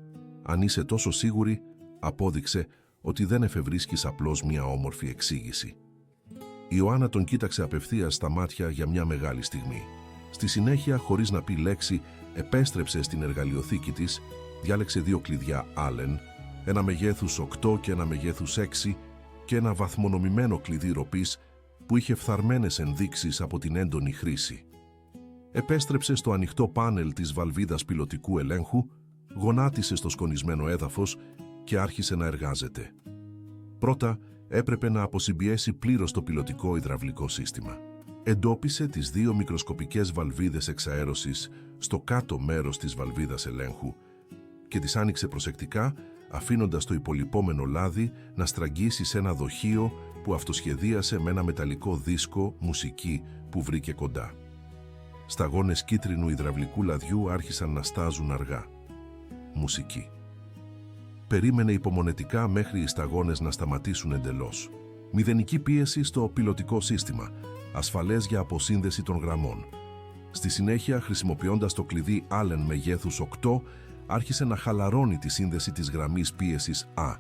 Αν είσαι τόσο σίγουρη, απόδειξε ότι δεν εφευρίσκεις απλώς μια όμορφη εξήγηση». Η Ιωάννα τον κοίταξε απευθείας στα μάτια για μια μεγάλη στιγμή. Στη συνέχεια, χωρίς να πει λέξη, επέστρεψε στην εργαλειοθήκη της, διάλεξε 2 κλειδιά Allen, ένα μεγέθους 8 και ένα μεγέθους 6 και ένα βαθμονομημένο κλειδί ροπής που είχε φθαρμένες ενδείξεις από την έντονη χρήση. Επέστρεψε στο ανοιχτό πάνελ της βαλβίδας πιλωτικού ελέγχου, γονάτισε στο σκονισμένο έδαφος και άρχισε να εργάζεται. Πρώτα, έπρεπε να αποσυμπιέσει πλήρως το πιλωτικό υδραυλικό σύστημα. Εντόπισε τις 2 μικροσκοπικές βαλβίδες εξαέρωσης στο κάτω μέρος της βαλβίδας ελέγχου και τις άνοιξε προσεκτικά, αφήνοντας το υπολοιπόμενο λάδι να στραγγίσει σε ένα δοχείο που αυτοσχεδίασε με ένα μεταλλικό δίσκο μουσική που βρήκε κοντά. Σταγόνες κίτρινου υδραυλικού λαδιού άρχισαν να στάζουν αργά. Μουσική. Περίμενε υπομονετικά μέχρι οι σταγόνες να σταματήσουν εντελώς. Μηδενική πίεση στο πιλωτικό σύστημα, ασφαλές για αποσύνδεση των γραμμών. Στη συνέχεια, χρησιμοποιώντας το κλειδί Allen μεγέθους 8, άρχισε να χαλαρώνει τη σύνδεση της γραμμής πίεσης A.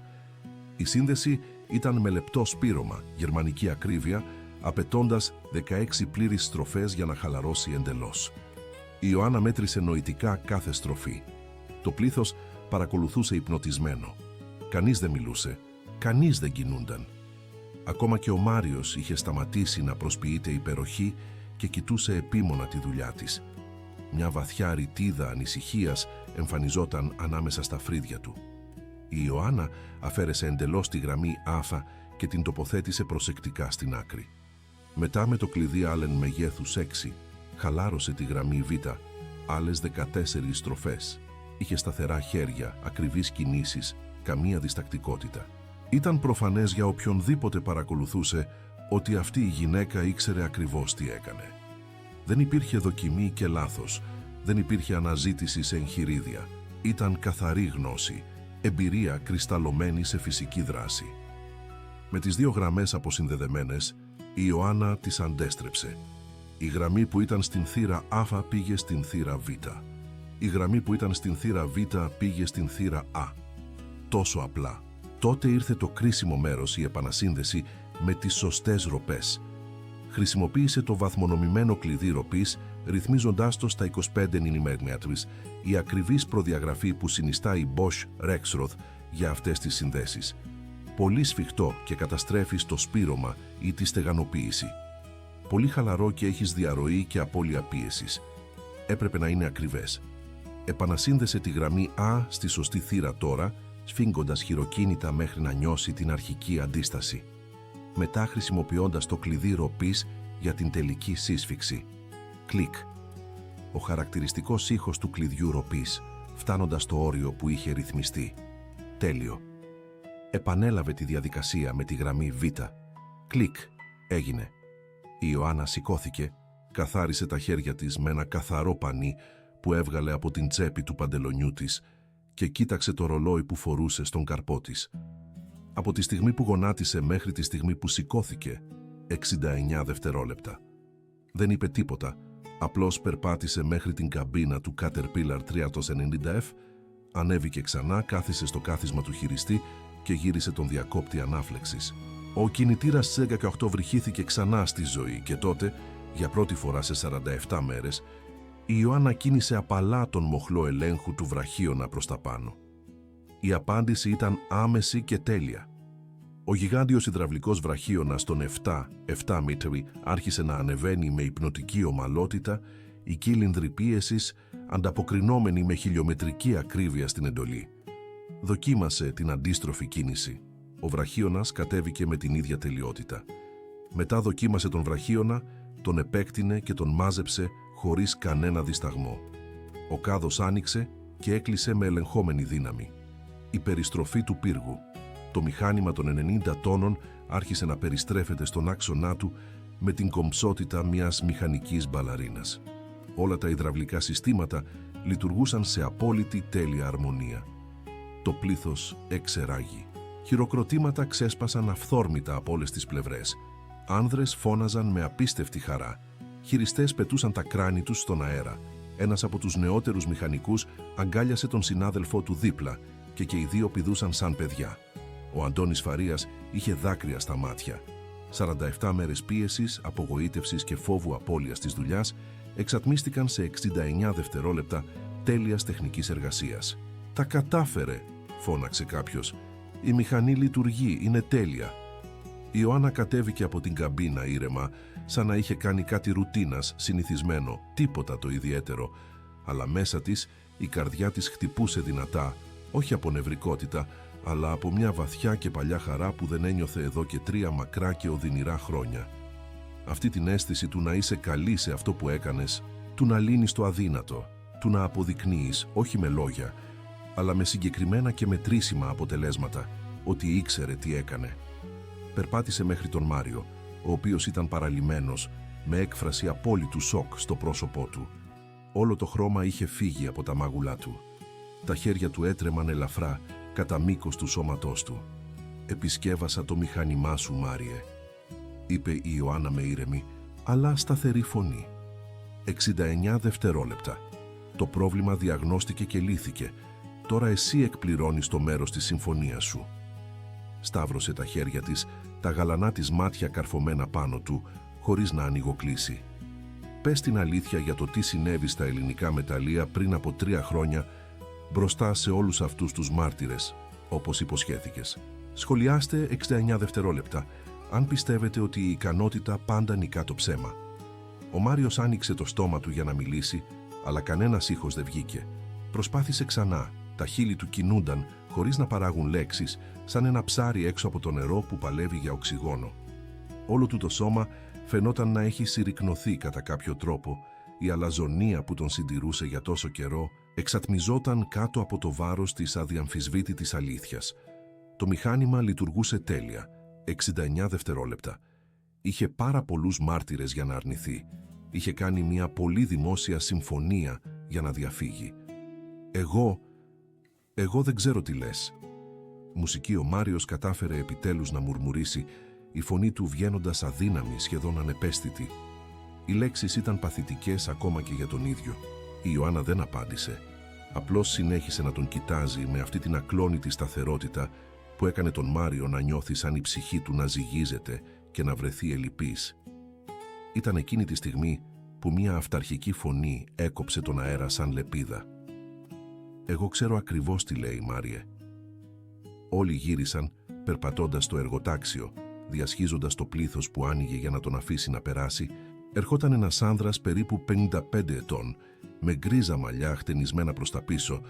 Η σύνδεση ήταν με λεπτό σπήρωμα, γερμανική ακρίβεια, απαιτώντας 16 πλήρεις στροφές για να χαλαρώσει εντελώς. Η Ιωάννα μέτρησε νοητικά κάθε στροφή. Το πλήθος παρακολουθούσε υπνοτισμένο. Κανείς δεν μιλούσε, κανείς δεν κινούνταν. Ακόμα και ο Μάριος είχε σταματήσει να προσποιείται υπεροχή και κοιτούσε επίμονα τη δουλειά της. Μια βαθιά ρητίδα ανησυχίας εμφανιζόταν ανάμεσα στα φρύδια του. Η Ιωάννα αφαίρεσε εντελώς τη γραμμή Α και την τοποθέτησε προσεκτικά στην άκρη. Μετά με το κλειδί Allen μεγέθους 6 χαλάρωσε τη γραμμή Β, άλλες 14 στροφές. Είχε σταθερά χέρια, ακριβείς κινήσεις, καμία διστακτικότητα. Ήταν προφανές για οποιονδήποτε παρακολουθούσε ότι αυτή η γυναίκα ήξερε ακριβώς τι έκανε. Δεν υπήρχε δοκιμή και λάθος, δεν υπήρχε αναζήτηση σε εγχειρίδια. Ήταν καθαρή γνώση, εμπειρία κρυσταλλωμένη σε φυσική δράση. Με τις 2 γραμμές αποσυνδεδεμένες, η Ιωάννα τις αντέστρεψε. Η γραμμή που ήταν στην θύρα Α πήγε στην θύρα Β. Η γραμμή που ήταν στην θύρα Β πήγε στην θύρα Α. Τόσο απλά. Τότε ήρθε το κρίσιμο μέρος, η επανασύνδεση με τις σωστές ροπές. Χρησιμοποίησε το βαθμονομημένο κλειδί ροπής, ρυθμίζοντάς το στα 25 mm, η ακριβής προδιαγραφή που συνιστά η Bosch Rexroth για αυτές τις συνδέσεις. Πολύ σφιχτό και καταστρέφει στο σπήρωμα ή τη στεγανοποίηση. Πολύ χαλαρό και έχεις διαρροή και απώλεια πίεσης. Έπρεπε να είναι ακριβές. Επανασύνδεσε τη γραμμή Α στη σωστή θύρα τώρα, σφίγγοντας χειροκίνητα μέχρι να νιώσει την αρχική αντίσταση. Μετά χρησιμοποιώντας το κλειδί ροπής για την τελική σύσφυξη. Κλικ. Ο χαρακτηριστικός ήχος του κλειδιού ροπής, φτάνοντας στο όριο που είχε ρυθμιστεί. Τέλειο. Επανέλαβε τη διαδικασία με τη γραμμή Β. Κλικ. Έγινε. Η Ιωάννα σηκώθηκε, καθάρισε τα χέρια της με ένα καθαρό πανί που έβγαλε από την τσέπη του παντελονιού της και κοίταξε το ρολόι που φορούσε στον καρπό της. Από τη στιγμή που γονάτισε μέχρι τη στιγμή που σηκώθηκε, 69 δευτερόλεπτα. Δεν είπε τίποτα, απλώς περπάτησε μέχρι την καμπίνα του Caterpillar 390F, ανέβηκε ξανά, κάθισε στο κάθισμα του χειριστή και γύρισε τον διακόπτη ανάφλεξης. Ο κινητήρας Σέγγα και 8 βρυχήθηκε ξανά στη ζωή και τότε, για πρώτη φορά σε 47 μέρες, η Ιωάννα κίνησε απαλά τον μοχλό ελέγχου του βραχίωνα προς τα πάνω. Η απάντηση ήταν άμεση και τέλεια. Ο γιγάντιος υδραυλικός βραχίωνας των 7 μέτρη άρχισε να ανεβαίνει με υπνοτική ομαλότητα, η κύλινδρη πίεσης ανταποκρινόμενη με χιλιομετρική ακρίβεια στην εντολή. Δοκίμασε την αντίστροφη κίνηση. Ο βραχίωνας κατέβηκε με την ίδια τελειότητα. Μετά δοκίμασε τον βραχίωνα, τον επέκτηνε και τον μάζεψε χωρίς κανένα δισταγμό. Ο κάδος άνοιξε και έκλεισε με ελεγχόμενη δύναμη. Η περιστροφή του πύργου. Το μηχάνημα των 90 τόνων άρχισε να περιστρέφεται στον άξονά του με την κομψότητα μιας μηχανικής μπαλαρίνας. Όλα τα υδραυλικά συστήματα λειτουργούσαν σε απόλυτη τέλεια αρμονία. Το πλήθος εξεράγει. Χειροκροτήματα ξέσπασαν αυθόρμητα από όλες τις πλευρές. Άνδρες φώναζαν με απίστευτη χαρά. Χειριστές πετούσαν τα κράνη τους στον αέρα. Ένας από τους νεότερους μηχανικούς αγκάλιασε τον συνάδελφό του δίπλα και οι 2 πηδούσαν σαν παιδιά. Ο Αντώνης Φαρίας είχε δάκρυα στα μάτια. 47 μέρες πίεσης, απογοήτευσης και φόβου απώλειας της δουλειάς εξατμίστηκαν σε 69 δευτερόλεπτα τέλειας τεχνικής εργασίας. «Τα κατάφερε», φώναξε κάποιος. «Η μηχανή λειτουργεί, είναι τέλεια». Η Ιωάννα κατέβηκε από την καμπίνα ήρεμα, σαν να είχε κάνει κάτι ρουτίνας, συνηθισμένο, τίποτα το ιδιαίτερο, αλλά μέσα της η καρδιά της χτυπούσε δυνατά, όχι από νευρικότητα, αλλά από μια βαθιά και παλιά χαρά που δεν ένιωθε εδώ και 3 μακρά και οδυνηρά χρόνια. Αυτή την αίσθηση του να είσαι καλή σε αυτό που έκανες, του να λύνεις το αδύνατο, του να αποδεικνύεις, όχι με λόγια, αλλά με συγκεκριμένα και μετρήσιμα αποτελέσματα, ότι ήξερε τι έκανε. Περπάτησε μέχρι τον Μάριο, ο οποίος ήταν παραλυμμένος, με έκφραση απόλυτου σοκ στο πρόσωπό του. Όλο το χρώμα είχε φύγει από τα μάγουλά του. Τα χέρια του έτρεμαν ελαφρά, κατά μήκος του σώματός του. «Επισκέβασα το μηχάνημά σου, Μάριε», είπε η Ιωάννα με ήρεμη, αλλά σταθερή φωνή. 69 δευτερόλεπτα. Το πρόβλημα διαγνώστηκε και λύθηκε. Τώρα εσύ εκπληρώνεις το μέρος της συμφωνίας σου. Σταύρωσε τα χέρια της, τα γαλανά της μάτια καρφωμένα πάνω του, χωρίς να ανοιγοκλείσει. «Πες την αλήθεια για το τι συνέβη στα ελληνικά μεταλλεία πριν από 3 χρόνια, μπροστά σε όλους αυτούς τους μάρτυρες, όπως υποσχέθηκες. Σχολιάστε 69 δευτερόλεπτα, αν πιστεύετε ότι η ικανότητα πάντα νικά το ψέμα». Ο Μάριος άνοιξε το στόμα του για να μιλήσει, αλλά κανένας ήχος δεν βγήκε. Προσπάθησε ξανά. Τα χείλη του κινούνταν, χωρίς να παράγουν λέξεις, σαν ένα ψάρι έξω από το νερό που παλεύει για οξυγόνο. Όλο του το σώμα φαινόταν να έχει συρρικνωθεί κατά κάποιο τρόπο. Η αλαζονία που τον συντηρούσε για τόσο καιρό εξατμιζόταν κάτω από το βάρος της αδιαμφισβήτητης αλήθειας. Το μηχάνημα λειτουργούσε τέλεια, 69 δευτερόλεπτα. Είχε πάρα πολλούς μάρτυρες για να αρνηθεί. Είχε κάνει μια πολύ δημόσια συμφωνία για να διαφύγει. Εγώ δεν ξέρω τι λες». Μουσική ο Μάριος κατάφερε επιτέλους να μουρμουρήσει, η φωνή του βγαίνοντας αδύναμη, σχεδόν ανεπαίσθητη. Οι λέξεις ήταν παθητικές ακόμα και για τον ίδιο. Η Ιωάννα δεν απάντησε. Απλώς συνέχισε να τον κοιτάζει με αυτή την ακλόνητη σταθερότητα που έκανε τον Μάριο να νιώθει σαν η ψυχή του να ζυγίζεται και να βρεθεί ελλειπής. Ήταν εκείνη τη στιγμή που μια αυταρχική φωνή έκοψε τον αέρα σαν λεπίδα. «Εγώ ξέρω ακριβώς τι λέει, Μάριε». Όλοι γύρισαν, περπατώντας στο εργοτάξιο, διασχίζοντας το πλήθος που άνοιγε για να τον αφήσει να περάσει. Ερχόταν ένας άνδρας περίπου 55 ετών, με γκρίζα μαλλιά χτενισμένα προς τα πίσω,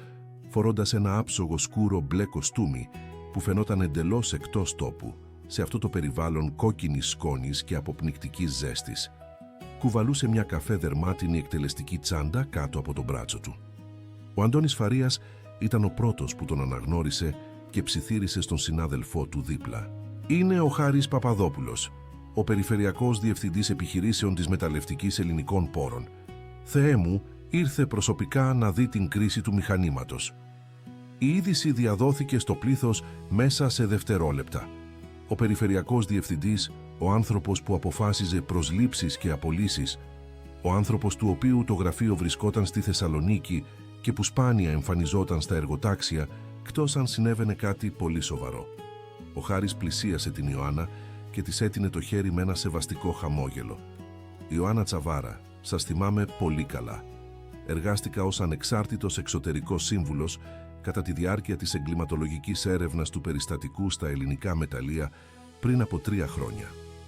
φορώντας ένα άψογο σκούρο μπλε κοστούμι που φαινόταν εντελώς εκτός τόπου, σε αυτό το περιβάλλον κόκκινης σκόνης και αποπνικτικής ζέστης. Κουβαλούσε μια καφέ δερμάτινη εκτελεστική τσάντα κάτω από το μπράτσο του. Ο Αντώνης Φαρίας ήταν ο πρώτος που τον αναγνώρισε και ψιθύρισε στον συνάδελφό του δίπλα. «Είναι ο Χάρης Παπαδόπουλος, ο Περιφερειακός Διευθυντής Επιχειρήσεων της Μεταλλευτικής Ελληνικών Πόρων. Θεέ μου, ήρθε προσωπικά να δει την κρίση του μηχανήματος». Η είδηση διαδόθηκε στο πλήθος μέσα σε δευτερόλεπτα. Ο Περιφερειακός Διευθυντής, ο άνθρωπος που αποφάσιζε προσλήψεις και απολύσεις, ο άνθρωπος του οποίου το γραφείο βρισκόταν στη Θεσσαλονίκη και που σπάνια εμφανιζόταν στα εργοτάξια, εκτός αν συνέβαινε κάτι πολύ σοβαρό. Ο Χάρης πλησίασε την Ιωάννα και της έτεινε το χέρι με ένα σεβαστικό χαμόγελο. «Ιωάννα Τσαβάρα, σας θυμάμαι πολύ καλά. Εργάστηκα ως ανεξάρτητος εξωτερικός σύμβουλος κατά τη διάρκεια της εγκληματολογικής έρευνας του περιστατικού στα ελληνικά μεταλλεία πριν από 3 χρόνια.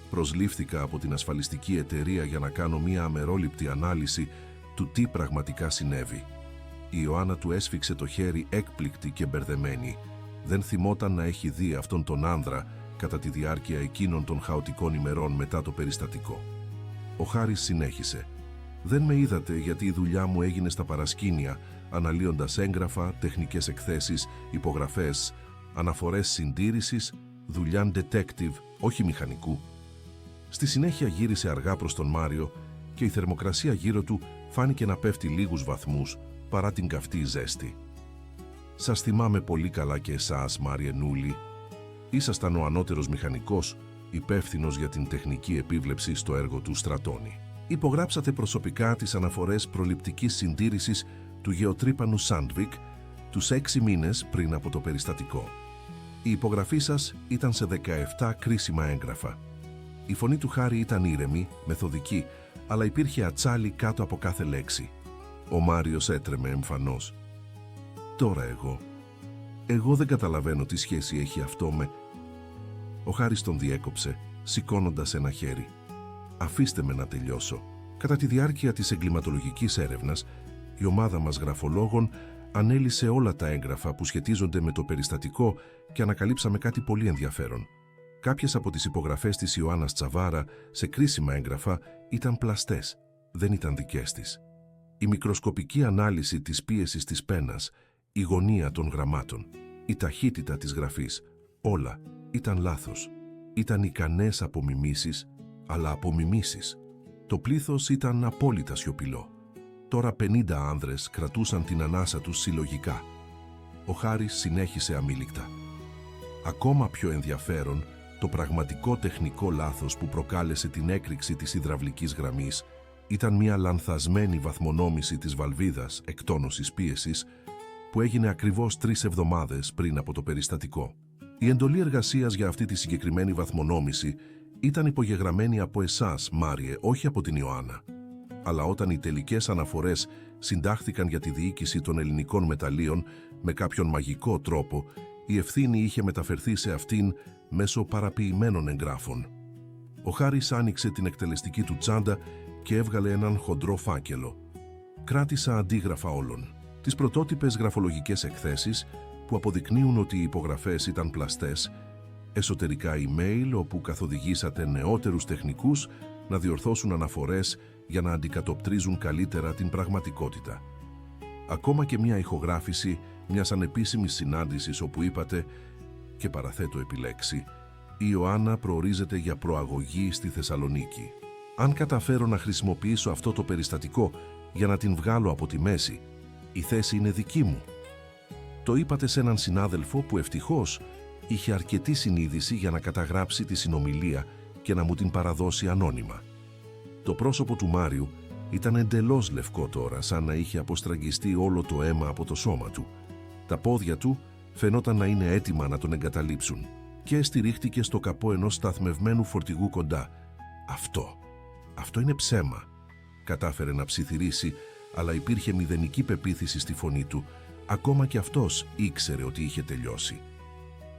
Προσλήφθηκα από την ασφαλιστική εταιρεία για να κάνω μια αμερόληπτη ανάλυση του τι πραγματικά συνέβη». Η Ιωάννα του έσφιξε το χέρι έκπληκτη και μπερδεμένη. Δεν θυμόταν να έχει δει αυτόν τον άνδρα κατά τη διάρκεια εκείνων των χαοτικών ημερών μετά το περιστατικό. Ο Χάρης συνέχισε. «Δεν με είδατε γιατί η δουλειά μου έγινε στα παρασκήνια, αναλύοντας έγγραφα, τεχνικές εκθέσεις, υπογραφές, αναφορές συντήρησης, δουλειά detective, όχι μηχανικού». Στη συνέχεια γύρισε αργά προς τον Μάριο και η θερμοκρασία γύρω του φάνηκε να πέφτει λίγους βαθμούς παρά την καυτή ζέστη. «Σας θυμάμαι πολύ καλά και εσάς, Μάριε Νούλη. Ήσασταν ο ανώτερος μηχανικός, υπεύθυνος για την τεχνική επίβλεψη στο έργο του Στρατώνη. Υπογράψατε προσωπικά τις αναφορές προληπτικής συντήρησης του γεωτρύπανου Σάντβικ τους 6 μήνες πριν από το περιστατικό. Η υπογραφή σας ήταν σε 17 κρίσιμα έγγραφα. Η φωνή του Χάρη ήταν ήρεμη, μεθοδική, αλλά υπήρχε ατσάλι κάτω από κάθε λέξη. Ο Μάριος έτρεμε εμφανώς. «Τώρα εγώ δεν καταλαβαίνω τι σχέση έχει αυτό με...» Ο Χάρης τον διέκοψε, σηκώνοντας ένα χέρι. «Αφήστε με να τελειώσω. Κατά τη διάρκεια της εγκληματολογικής έρευνας, η ομάδα μας γραφολόγων ανέλυσε όλα τα έγγραφα που σχετίζονται με το περιστατικό και ανακαλύψαμε κάτι πολύ ενδιαφέρον. Κάποιες από τις υπογραφές της Ιωάννας Τσαβάρα σε κρίσιμα έγγραφα ήταν πλαστές, δεν ήταν δικές της. Η μικροσκοπική ανάλυση της πίεσης της πένας, η γωνία των γραμμάτων, η ταχύτητα της γραφής, όλα ήταν λάθος. Ήταν ικανές απομιμήσεις, αλλά απομιμήσεις. Το πλήθος ήταν απόλυτα σιωπηλό. Τώρα 50 άνδρες κρατούσαν την ανάσα τους συλλογικά. Ο Χάρης συνέχισε αμήλικτα. Ακόμα πιο ενδιαφέρον, το πραγματικό τεχνικό λάθος που προκάλεσε την έκρηξη της υδραυλικής γραμμής ήταν μια λανθασμένη βαθμονόμηση της βαλβίδας εκτόνωσης πίεσης που έγινε ακριβώς 3 εβδομάδες πριν από το περιστατικό. Η εντολή εργασίας για αυτή τη συγκεκριμένη βαθμονόμηση ήταν υπογεγραμμένη από εσάς, Μάριε, όχι από την Ιωάννα. Αλλά όταν οι τελικές αναφορές συντάχθηκαν για τη διοίκηση των ελληνικών μεταλλίων με κάποιον μαγικό τρόπο, η ευθύνη είχε μεταφερθεί σε αυτήν μέσω παραποιημένων εγγράφων. Ο Χάρης άνοιξε την εκτελεστική του τσάντα και έβγαλε έναν χοντρό φάκελο. Κράτησα αντίγραφα όλων. Τις πρωτότυπες γραφολογικές εκθέσεις που αποδεικνύουν ότι οι υπογραφές ήταν πλαστές, εσωτερικά email όπου καθοδηγήσατε νεότερους τεχνικούς να διορθώσουν αναφορές για να αντικατοπτρίζουν καλύτερα την πραγματικότητα. Ακόμα και μια ηχογράφηση μιας ανεπίσημης συνάντησης όπου είπατε, και παραθέτω επιλέξει, «Η Ιωάννα προορίζεται για προαγωγή στη Θεσσαλονίκη. Αν καταφέρω να χρησιμοποιήσω αυτό το περιστατικό για να την βγάλω από τη μέση, η θέση είναι δική μου». Το είπατε σε έναν συνάδελφο που ευτυχώς είχε αρκετή συνείδηση για να καταγράψει τη συνομιλία και να μου την παραδώσει ανώνυμα. Το πρόσωπο του Μάριου ήταν εντελώς λευκό τώρα, σαν να είχε αποστραγγιστεί όλο το αίμα από το σώμα του. Τα πόδια του φαινόταν να είναι έτοιμα να τον εγκαταλείψουν και στηρίχτηκε στο καπό ενός σταθμευμένου φορτηγού κοντά. Αυτό είναι ψέμα. Κατάφερε να ψιθυρίσει, αλλά υπήρχε μηδενική πεποίθηση στη φωνή του. Ακόμα και αυτός ήξερε ότι είχε τελειώσει.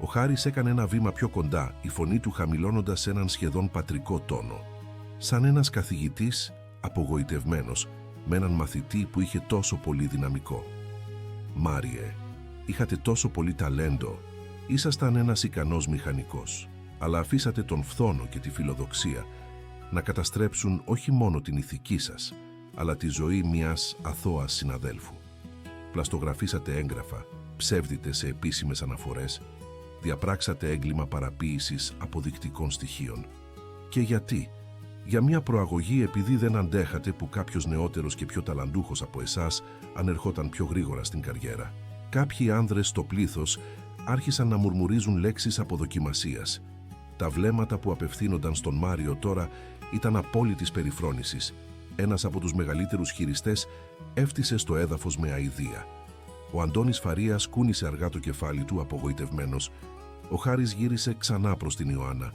Ο Χάρης έκανε ένα βήμα πιο κοντά, η φωνή του χαμηλώνοντας σε έναν σχεδόν πατρικό τόνο. Σαν ένας καθηγητής απογοητευμένος, με έναν μαθητή που είχε τόσο πολύ δυναμικό. «Μάριε, είχατε τόσο πολύ ταλέντο. Ήσασταν ένας ικανός μηχανικός, αλλά αφήσατε τον φθόνο και τη φιλοδοξία να καταστρέψουν όχι μόνο την ηθική σας, αλλά τη ζωή μιας αθώας συναδέλφου. Πλαστογραφήσατε έγγραφα, ψεύδιτε σε επίσημες αναφορές, διαπράξατε έγκλημα παραποίησης αποδεικτικών στοιχείων. Και γιατί? Για μια προαγωγή επειδή δεν αντέχατε που κάποιος νεότερος και πιο ταλαντούχος από εσάς ανερχόταν πιο γρήγορα στην καριέρα. Κάποιοι άνδρες στο πλήθος άρχισαν να μουρμουρίζουν λέξεις αποδοκιμασίας. Τα βλέμματα που απευθύνονταν στον Μάριο τώρα ήταν απόλυτης περιφρόνησης. Ένας από τους μεγαλύτερους χειριστές έφτισε στο έδαφος με αηδία. Ο Αντώνης Φαρίας κούνησε αργά το κεφάλι του απογοητευμένος. Ο Χάρης γύρισε ξανά προς την Ιωάννα.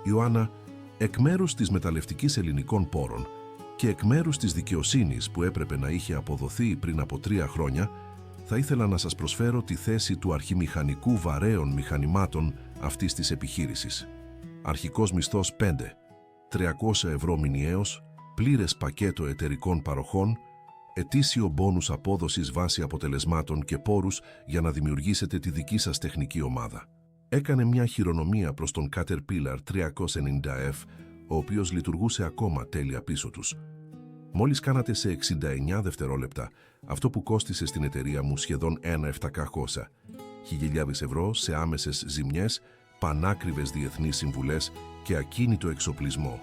«Ιωάννα, εκ μέρους της μεταλλευτικής ελληνικών πόρων και εκ μέρους της δικαιοσύνης που έπρεπε να είχε αποδοθεί πριν από 3 χρόνια, θα ήθελα να σας προσφέρω τη θέση του αρχιμηχανικού βαρέων μηχανημάτων αυτής της επιχείρησης. Αρχικός μισθός 5, 300 ευρώ μηνιαίος, πλήρες πακέτο εταιρικών παροχών, ετήσιο μπόνους απόδοσης βάσει αποτελεσμάτων και πόρους για να δημιουργήσετε τη δική σας τεχνική ομάδα». Έκανε μια χειρονομία προς τον Caterpillar 390F, ο οποίος λειτουργούσε ακόμα τέλεια πίσω τους. «Μόλις κάνατε σε 69 δευτερόλεπτα αυτό που κόστισε στην εταιρεία μου σχεδόν 1.700. 1.000 ευρώ σε άμεσες ζημιές, πανάκριβες διεθνείς συμβουλές και ακίνητο εξοπλισμό.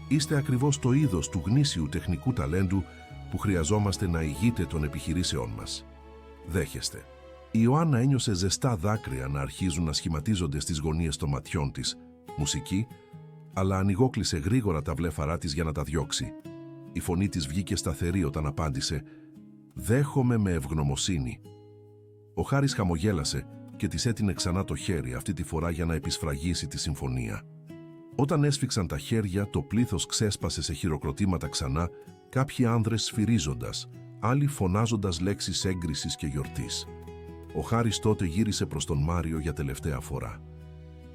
Είστε ακριβώς το είδος του γνήσιου τεχνικού ταλέντου που χρειαζόμαστε να ηγείτε των επιχειρήσεών μας. Δέχεστε». Η Ιωάννα ένιωσε ζεστά δάκρυα να αρχίζουν να σχηματίζονται στις γωνίες των ματιών της. Μουσική, αλλά ανοιγόκλεισε γρήγορα τα βλέφαρά της για να τα διώξει. Η φωνή της βγήκε σταθερή όταν απάντησε «Δέχομαι με ευγνωμοσύνη». Ο Χάρης χαμογέλασε και της έτεινε ξανά το χέρι, αυτή τη φορά για να επισφραγίσει τη συμφωνία. Όταν έσφιξαν τα χέρια, το πλήθος ξέσπασε σε χειροκροτήματα ξανά, κάποιοι άνδρες σφυρίζοντας, άλλοι φωνάζοντας λέξεις έγκρισης και γιορτής. Ο Χάρης τότε γύρισε προς τον Μάριο για τελευταία φορά.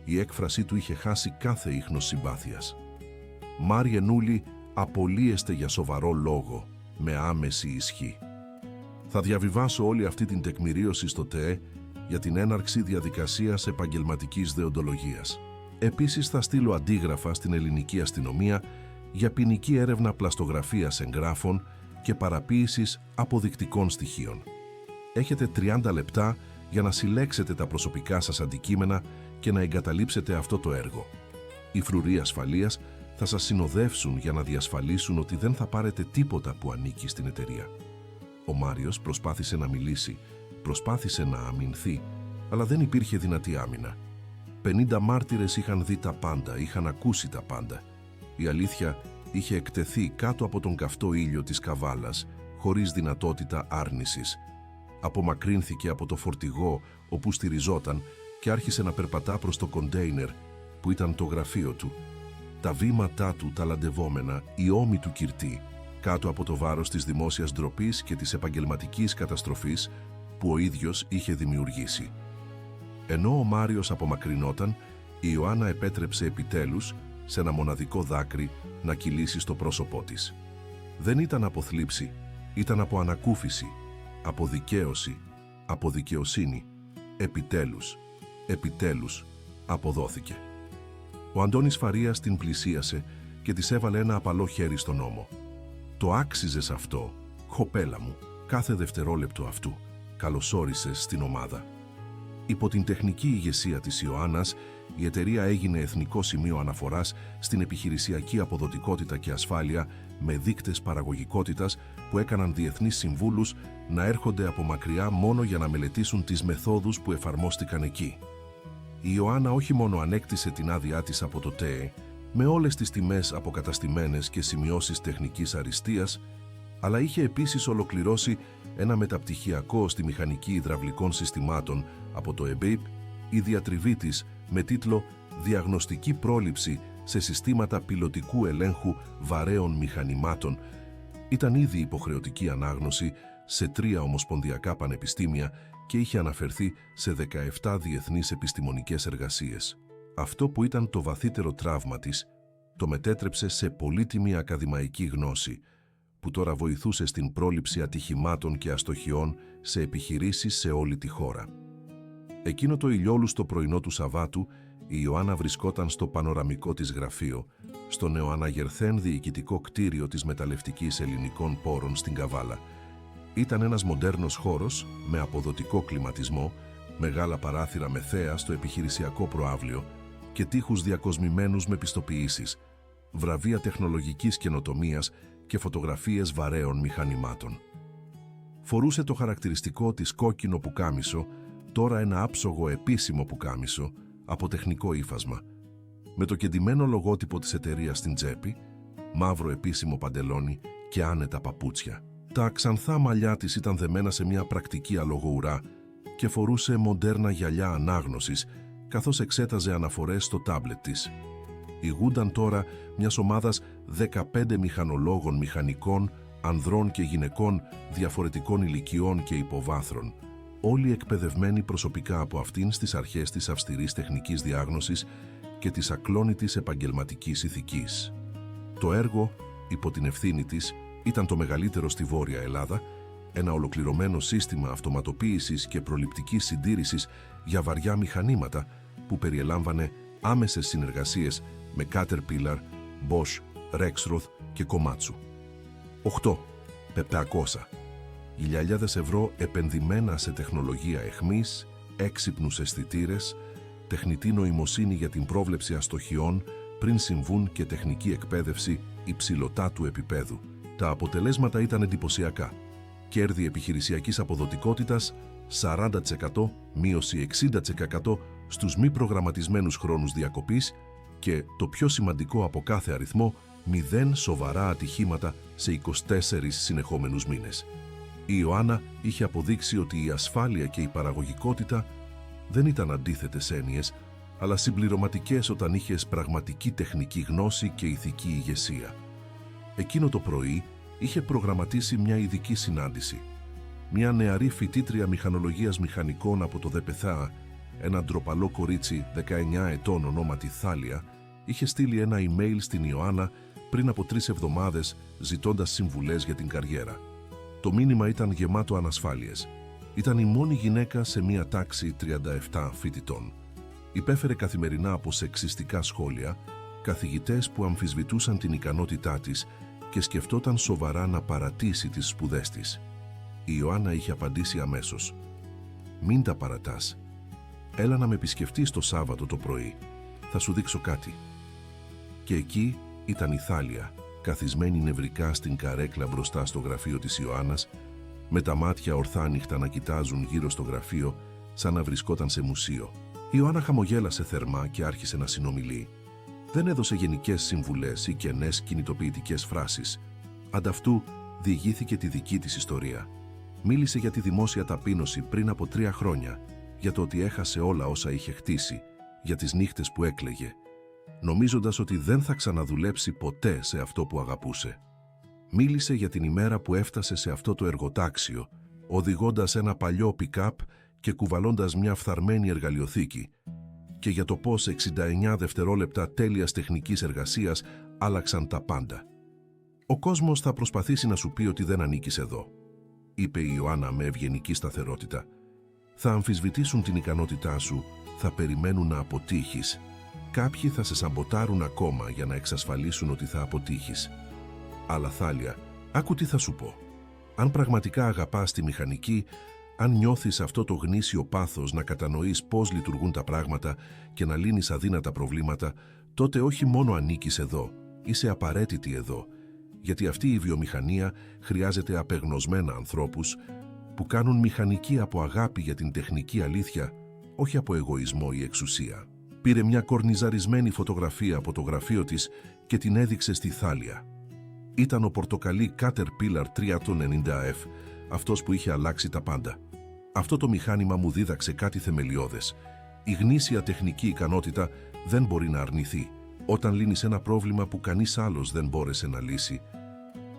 Η έκφρασή του είχε χάσει κάθε ίχνος συμπάθειας. «Μάριε Νούλη, απολύεστε για σοβαρό λόγο, με άμεση ισχύ. Θα διαβιβάσω όλη αυτή την τεκμηρίωση στο ΤΕΕ για την έναρξη διαδικασίας επαγγελματικής δεοντολογίας. Επίσης θα στείλω αντίγραφα στην ελληνική αστυνομία για ποινική έρευνα πλαστογραφίας εγγράφων και παραποίησης αποδεικτικών στοιχείων. Έχετε 30 λεπτά για να συλλέξετε τα προσωπικά σας αντικείμενα και να εγκαταλείψετε αυτό το έργο. Οι φρουροί ασφαλείας θα σας συνοδεύσουν για να διασφαλίσουν ότι δεν θα πάρετε τίποτα που ανήκει στην εταιρεία». Ο Μάριος προσπάθησε να μιλήσει, προσπάθησε να αμυνθεί, αλλά δεν υπήρχε δυνατή άμυνα. 50 μάρτυρες είχαν δει τα πάντα, είχαν ακούσει τα πάντα. Η αλήθεια είχε εκτεθεί κάτω από τον καυτό ήλιο της Καβάλας, χωρίς δυνατότητα άρνησης. Απομακρύνθηκε από το φορτηγό όπου στηριζόταν και άρχισε να περπατά προς το κοντέινερ που ήταν το γραφείο του. Τα βήματά του ταλαντευόμενα, η ώμη του κυρτή, κάτω από το βάρος της δημόσιας ντροπής και της επαγγελματικής καταστροφής που ο ίδιος είχε δημιουργήσει. Ενώ ο Μάριος απομακρυνόταν, η Ιωάννα επέτρεψε επιτέλους σε ένα μοναδικό δάκρυ να κυλήσει στο πρόσωπό της. Δεν ήταν από θλίψη, ήταν από ανακούφιση, από δικαίωση, από δικαιοσύνη. Επιτέλους, αποδόθηκε. Ο Αντώνης Φαρίας την πλησίασε και της έβαλε ένα απαλό χέρι στον ώμο. «Το άξιζες αυτό, κοπέλα μου, κάθε δευτερόλεπτο αυτού. Καλώς όρισες στην ομάδα». Υπό την τεχνική ηγεσία της Ιωάννας, η εταιρεία έγινε εθνικό σημείο αναφοράς στην επιχειρησιακή αποδοτικότητα και ασφάλεια με δείκτες παραγωγικότητας που έκαναν διεθνείς συμβούλους να έρχονται από μακριά μόνο για να μελετήσουν τις μεθόδους που εφαρμόστηκαν εκεί. Η Ιωάννα όχι μόνο ανέκτησε την άδειά της από το ΤΕΕ, με όλες τις τιμές αποκαταστημένες και σημειώσεις τεχνικής αριστείας, αλλά είχε επίσης ολοκληρώσει ένα μεταπτυχιακό στη μηχανική υδραυλικών συστημάτων από το ΕΜΠΕΙΠ, η διατριβή της με τίτλο «Διαγνωστική πρόληψη σε συστήματα πιλωτικού ελέγχου βαρέων μηχανημάτων» ήταν ήδη υποχρεωτική ανάγνωση σε 3 ομοσπονδιακά πανεπιστήμια και είχε αναφερθεί σε 17 διεθνείς επιστημονικές εργασίες. Αυτό που ήταν το βαθύτερο τραύμα της, το μετέτρεψε σε πολύτιμη ακαδημαϊκή γνώση, που τώρα βοηθούσε στην πρόληψη ατυχημάτων και αστοχιών σε επιχειρήσεις σε όλη τη χώρα. Εκείνο το ηλιόλουστο πρωινό του Σαββάτου, η Ιωάννα βρισκόταν στο πανοραμικό της γραφείο, στο νεοαναγερθέν διοικητικό κτίριο της μεταλλευτικής ελληνικών πόρων στην Καβάλα. Ήταν ένας μοντέρνος χώρος με αποδοτικό κλιματισμό, μεγάλα παράθυρα με θέα στο επιχειρησιακό προαύλιο και τοίχους διακοσμημένους με πιστοποιήσεις, βραβεία τεχνολογικής καινοτομίας και φωτογραφίες βαρέων μηχανημάτων. Φορούσε το χαρακτηριστικό της κόκκινο πουκάμισο, τώρα ένα άψογο επίσημο πουκάμισο από τεχνικό ύφασμα, με το κεντημένο λογότυπο της εταιρείας στην τσέπη, μαύρο επίσημο παντελόνι και άνετα παπούτσια. Τα ξανθά μαλλιά της ήταν δεμένα σε μια πρακτική αλογοουρά και φορούσε μοντέρνα γυαλιά ανάγνωσης, καθώς εξέταζε αναφορές στο τάμπλετ της. Ηγούνταν τώρα μιας ομάδας 15 μηχανολόγων μηχανικών, ανδρών και γυναικών διαφορετικών ηλικιών και υποβάθρων, όλοι εκπαιδευμένοι προσωπικά από αυτήν στις αρχές της αυστηρής τεχνικής διάγνωσης και της ακλόνητης επαγγελματικής ηθικής. Το έργο, υπό την ευθύνη της, ήταν το μεγαλύτερο στη Βόρεια Ελλάδα, ένα ολοκληρωμένο σύστημα αυτοματοποίησης και προληπτικής συντήρησης για βαριά μηχανήματα που περιελάμβανε άμεσες συνεργασίες με Caterpillar, Bosch, Rexroth και Komatsu. 8. 700. Χιλιάδες ευρώ επενδυμένα σε τεχνολογία αιχμής, έξυπνους αισθητήρες, τεχνητή νοημοσύνη για την πρόβλεψη αστοχιών πριν συμβούν και τεχνική εκπαίδευση υψηλωτάτου επίπεδου. Τα αποτελέσματα ήταν εντυπωσιακά. Κέρδη επιχειρησιακής αποδοτικότητας 40%, μείωση 60% στους μη προγραμματισμένους χρόνους διακοπής και, το πιο σημαντικό από κάθε αριθμό, 0 σοβαρά ατυχήματα σε 24 συνεχόμενους μήνες. Η Ιωάννα είχε αποδείξει ότι η ασφάλεια και η παραγωγικότητα δεν ήταν αντίθετες έννοιες, αλλά συμπληρωματικές όταν είχες πραγματική τεχνική γνώση και ηθική ηγεσία. Εκείνο το πρωί είχε προγραμματίσει μια ειδική συνάντηση. Μια νεαρή φοιτήτρια μηχανολογίας μηχανικών από το ΔΠΘΑ, ένα ντροπαλό κορίτσι 19 ετών ονόματι Θάλια, είχε στείλει ένα email στην Ιωάννα πριν από 3 εβδομάδες ζητώντας συμβουλές για την καριέρα. Το μήνυμα ήταν γεμάτο ανασφάλειες. Ήταν η μόνη γυναίκα σε μια τάξη 37 φοιτητών. Υπέφερε καθημερινά από σεξιστικά σχόλια, καθηγητές που αμφισβητούσαν την ικανότητά της και σκεφτόταν σοβαρά να παρατήσει τις σπουδές της. Η Ιωάννα είχε απαντήσει αμέσως: «Μην τα παρατάς. Έλα να με επισκεφτείς το Σάββατο το πρωί. Θα σου δείξω κάτι». Και εκεί ήταν η Θάλια, καθισμένη νευρικά στην καρέκλα μπροστά στο γραφείο της Ιωάννας, με τα μάτια ορθά ανοιχτά να κοιτάζουν γύρω στο γραφείο, σαν να βρισκόταν σε μουσείο. Η Ιωάννα χαμογέλασε θερμά και άρχισε να συνομιλεί. Δεν έδωσε γενικές συμβουλές ή κενές κινητοποιητικές φράσεις. Ανταυτού διηγήθηκε τη δική της ιστορία. Μίλησε για τη δημόσια ταπείνωση πριν από 3 χρόνια, για το ότι έχασε όλα όσα είχε χτίσει, για τις νύχτες που έκλαιγε, νομίζοντας ότι δεν θα ξαναδουλέψει ποτέ σε αυτό που αγαπούσε. Μίλησε για την ημέρα που έφτασε σε αυτό το εργοτάξιο, οδηγώντας ένα παλιό pick-up και κουβαλώντας μια φθαρμένη εργαλειοθήκη, και για το πώς 69 δευτερόλεπτα τέλειας τεχνικής εργασίας άλλαξαν τα πάντα. «Ο κόσμος θα προσπαθήσει να σου πει ότι δεν ανήκεις εδώ», είπε η Ιωάννα με ευγενική σταθερότητα. «Θα αμφισβητήσουν την ικανότητά σου, θα περιμένουν να αποτύχεις. Κάποιοι θα σε σαμποτάρουν ακόμα για να εξασφαλίσουν ότι θα αποτύχεις. Αλλά Θάλια, άκου τι θα σου πω. Αν πραγματικά αγαπάς τη μηχανική, αν νιώθεις αυτό το γνήσιο πάθος να κατανοείς πώς λειτουργούν τα πράγματα και να λύνεις αδύνατα προβλήματα, τότε όχι μόνο ανήκεις εδώ, είσαι απαραίτητη εδώ, γιατί αυτή η βιομηχανία χρειάζεται απεγνωσμένα ανθρώπους που κάνουν μηχανική από αγάπη για την τεχνική αλήθεια, όχι από εγωισμό ή εξουσία». Πήρε μια κορνιζαρισμένη φωτογραφία από το γραφείο της και την έδειξε στη Θάλια. Ήταν ο πορτοκαλί Caterpillar 390F, αυτός που είχε αλλάξει τα πάντα. Αυτό το μηχάνημα μου δίδαξε κάτι θεμελιώδες. Η γνήσια τεχνική ικανότητα δεν μπορεί να αρνηθεί. Όταν λύνεις ένα πρόβλημα που κανείς άλλος δεν μπόρεσε να λύσει,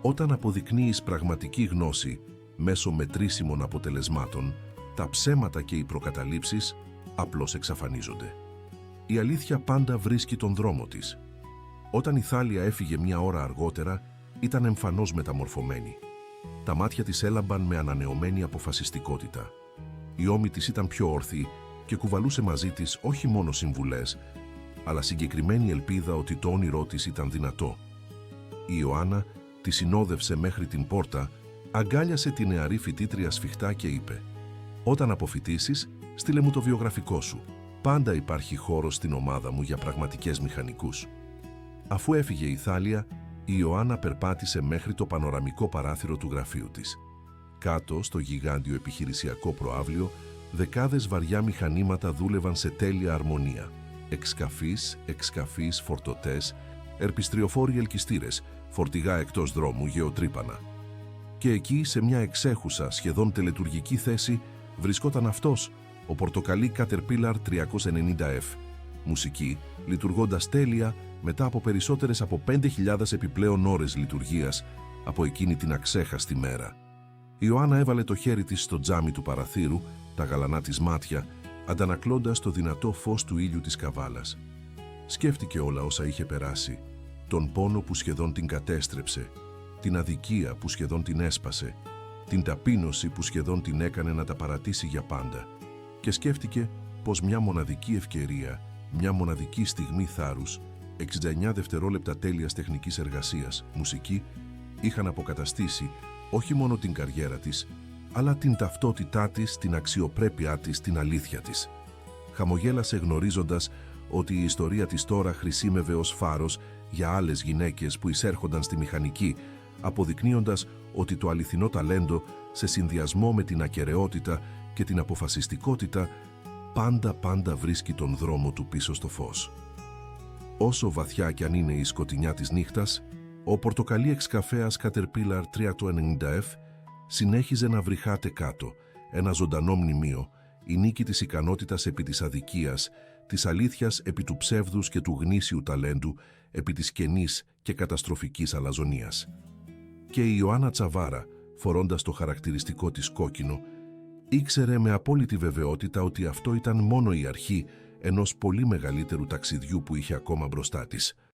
όταν αποδεικνύεις πραγματική γνώση μέσω μετρήσιμων αποτελεσμάτων, τα ψέματα και οι προκαταλήψεις απλώς εξαφανίζονται. Η αλήθεια πάντα βρίσκει τον δρόμο της. Όταν η Θάλια έφυγε 1 ώρα αργότερα, ήταν εμφανώς μεταμορφωμένη. Τα μάτια της έλαμπαν με ανανεωμένη αποφασιστικότητα. Οι ώμοι της ήταν πιο όρθιοι και κουβαλούσε μαζί της όχι μόνο συμβουλές, αλλά συγκεκριμένη ελπίδα ότι το όνειρό της ήταν δυνατό. Η Ιωάννα τη συνόδευσε μέχρι την πόρτα, αγκάλιασε τη νεαρή φοιτήτρια σφιχτά και είπε: «Όταν αποφοιτήσεις, στείλε μου το βιογραφικό σου. Πάντα υπάρχει χώρος στην ομάδα μου για πραγματικές μηχανικούς». Αφού έφυγε η Θάλια, η Ιωάννα περπάτησε μέχρι το πανοραμικό παράθυρο του γραφείου της. Κάτω, στο γιγάντιο επιχειρησιακό προαύλιο, δεκάδες βαριά μηχανήματα δούλευαν σε τέλεια αρμονία. Εξκαφείς, φορτωτές, ερπιστριοφόροι ελκυστήρες, φορτηγά εκτός δρόμου, γεωτρύπανα. Και εκεί, σε μια εξέχουσα, σχεδόν τελετουργική θέση, βρισκόταν αυτός, ο πορτοκαλί Caterpillar 390F. Μουσική, λειτουργώντας τέλεια μετά από περισσότερες από 5.000 επιπλέον ώρες λειτουργίας από εκείνη την αξέχαστη μέρα. Η Ιωάννα έβαλε το χέρι της στο τζάμι του παραθύρου, τα γαλανά της μάτια, αντανακλώντας το δυνατό φως του ήλιου της καβάλας. Σκέφτηκε όλα όσα είχε περάσει, τον πόνο που σχεδόν την κατέστρεψε, την αδικία που σχεδόν την έσπασε, την ταπείνωση που σχεδόν την έκανε να τα παρατήσει για πάντα, και σκέφτηκε πως μια μοναδική ευκαιρία, μια μοναδική στιγμή θάρρους, 69 δευτερόλεπτα τέλειας τεχνικής εργασίας, μουσική, είχαν αποκαταστήσει όχι μόνο την καριέρα της, αλλά την ταυτότητά της, την αξιοπρέπειά της, την αλήθεια της. Χαμογέλασε γνωρίζοντας ότι η ιστορία της τώρα χρησίμευε ως φάρος για άλλες γυναίκες που εισέρχονταν στη μηχανική, αποδεικνύοντας ότι το αληθινό ταλέντο, σε συνδυασμό με την ακεραιότητα και την αποφασιστικότητα, πάντα βρίσκει τον δρόμο του πίσω στο φως. Όσο βαθιά κι αν είναι η σκοτεινιά της νύχτας, ο πορτοκαλί εξκαφέας Caterpillar 390F συνέχιζε να βρυχάται κάτω, ένα ζωντανό μνημείο, η νίκη της ικανότητας επί της αδικίας, της αλήθειας επί του ψεύδους και του γνήσιου ταλέντου επί της κενής και καταστροφικής αλαζονίας. Και η Ιωάννα Τσαβάρα, φορώντας το χαρακτηριστικό της κόκκινο, ήξερε με απόλυτη βεβαιότητα ότι αυτό ήταν μόνο η αρχή ενός πολύ μεγαλύτερου ταξιδιού που είχε ακόμα μπροστά της.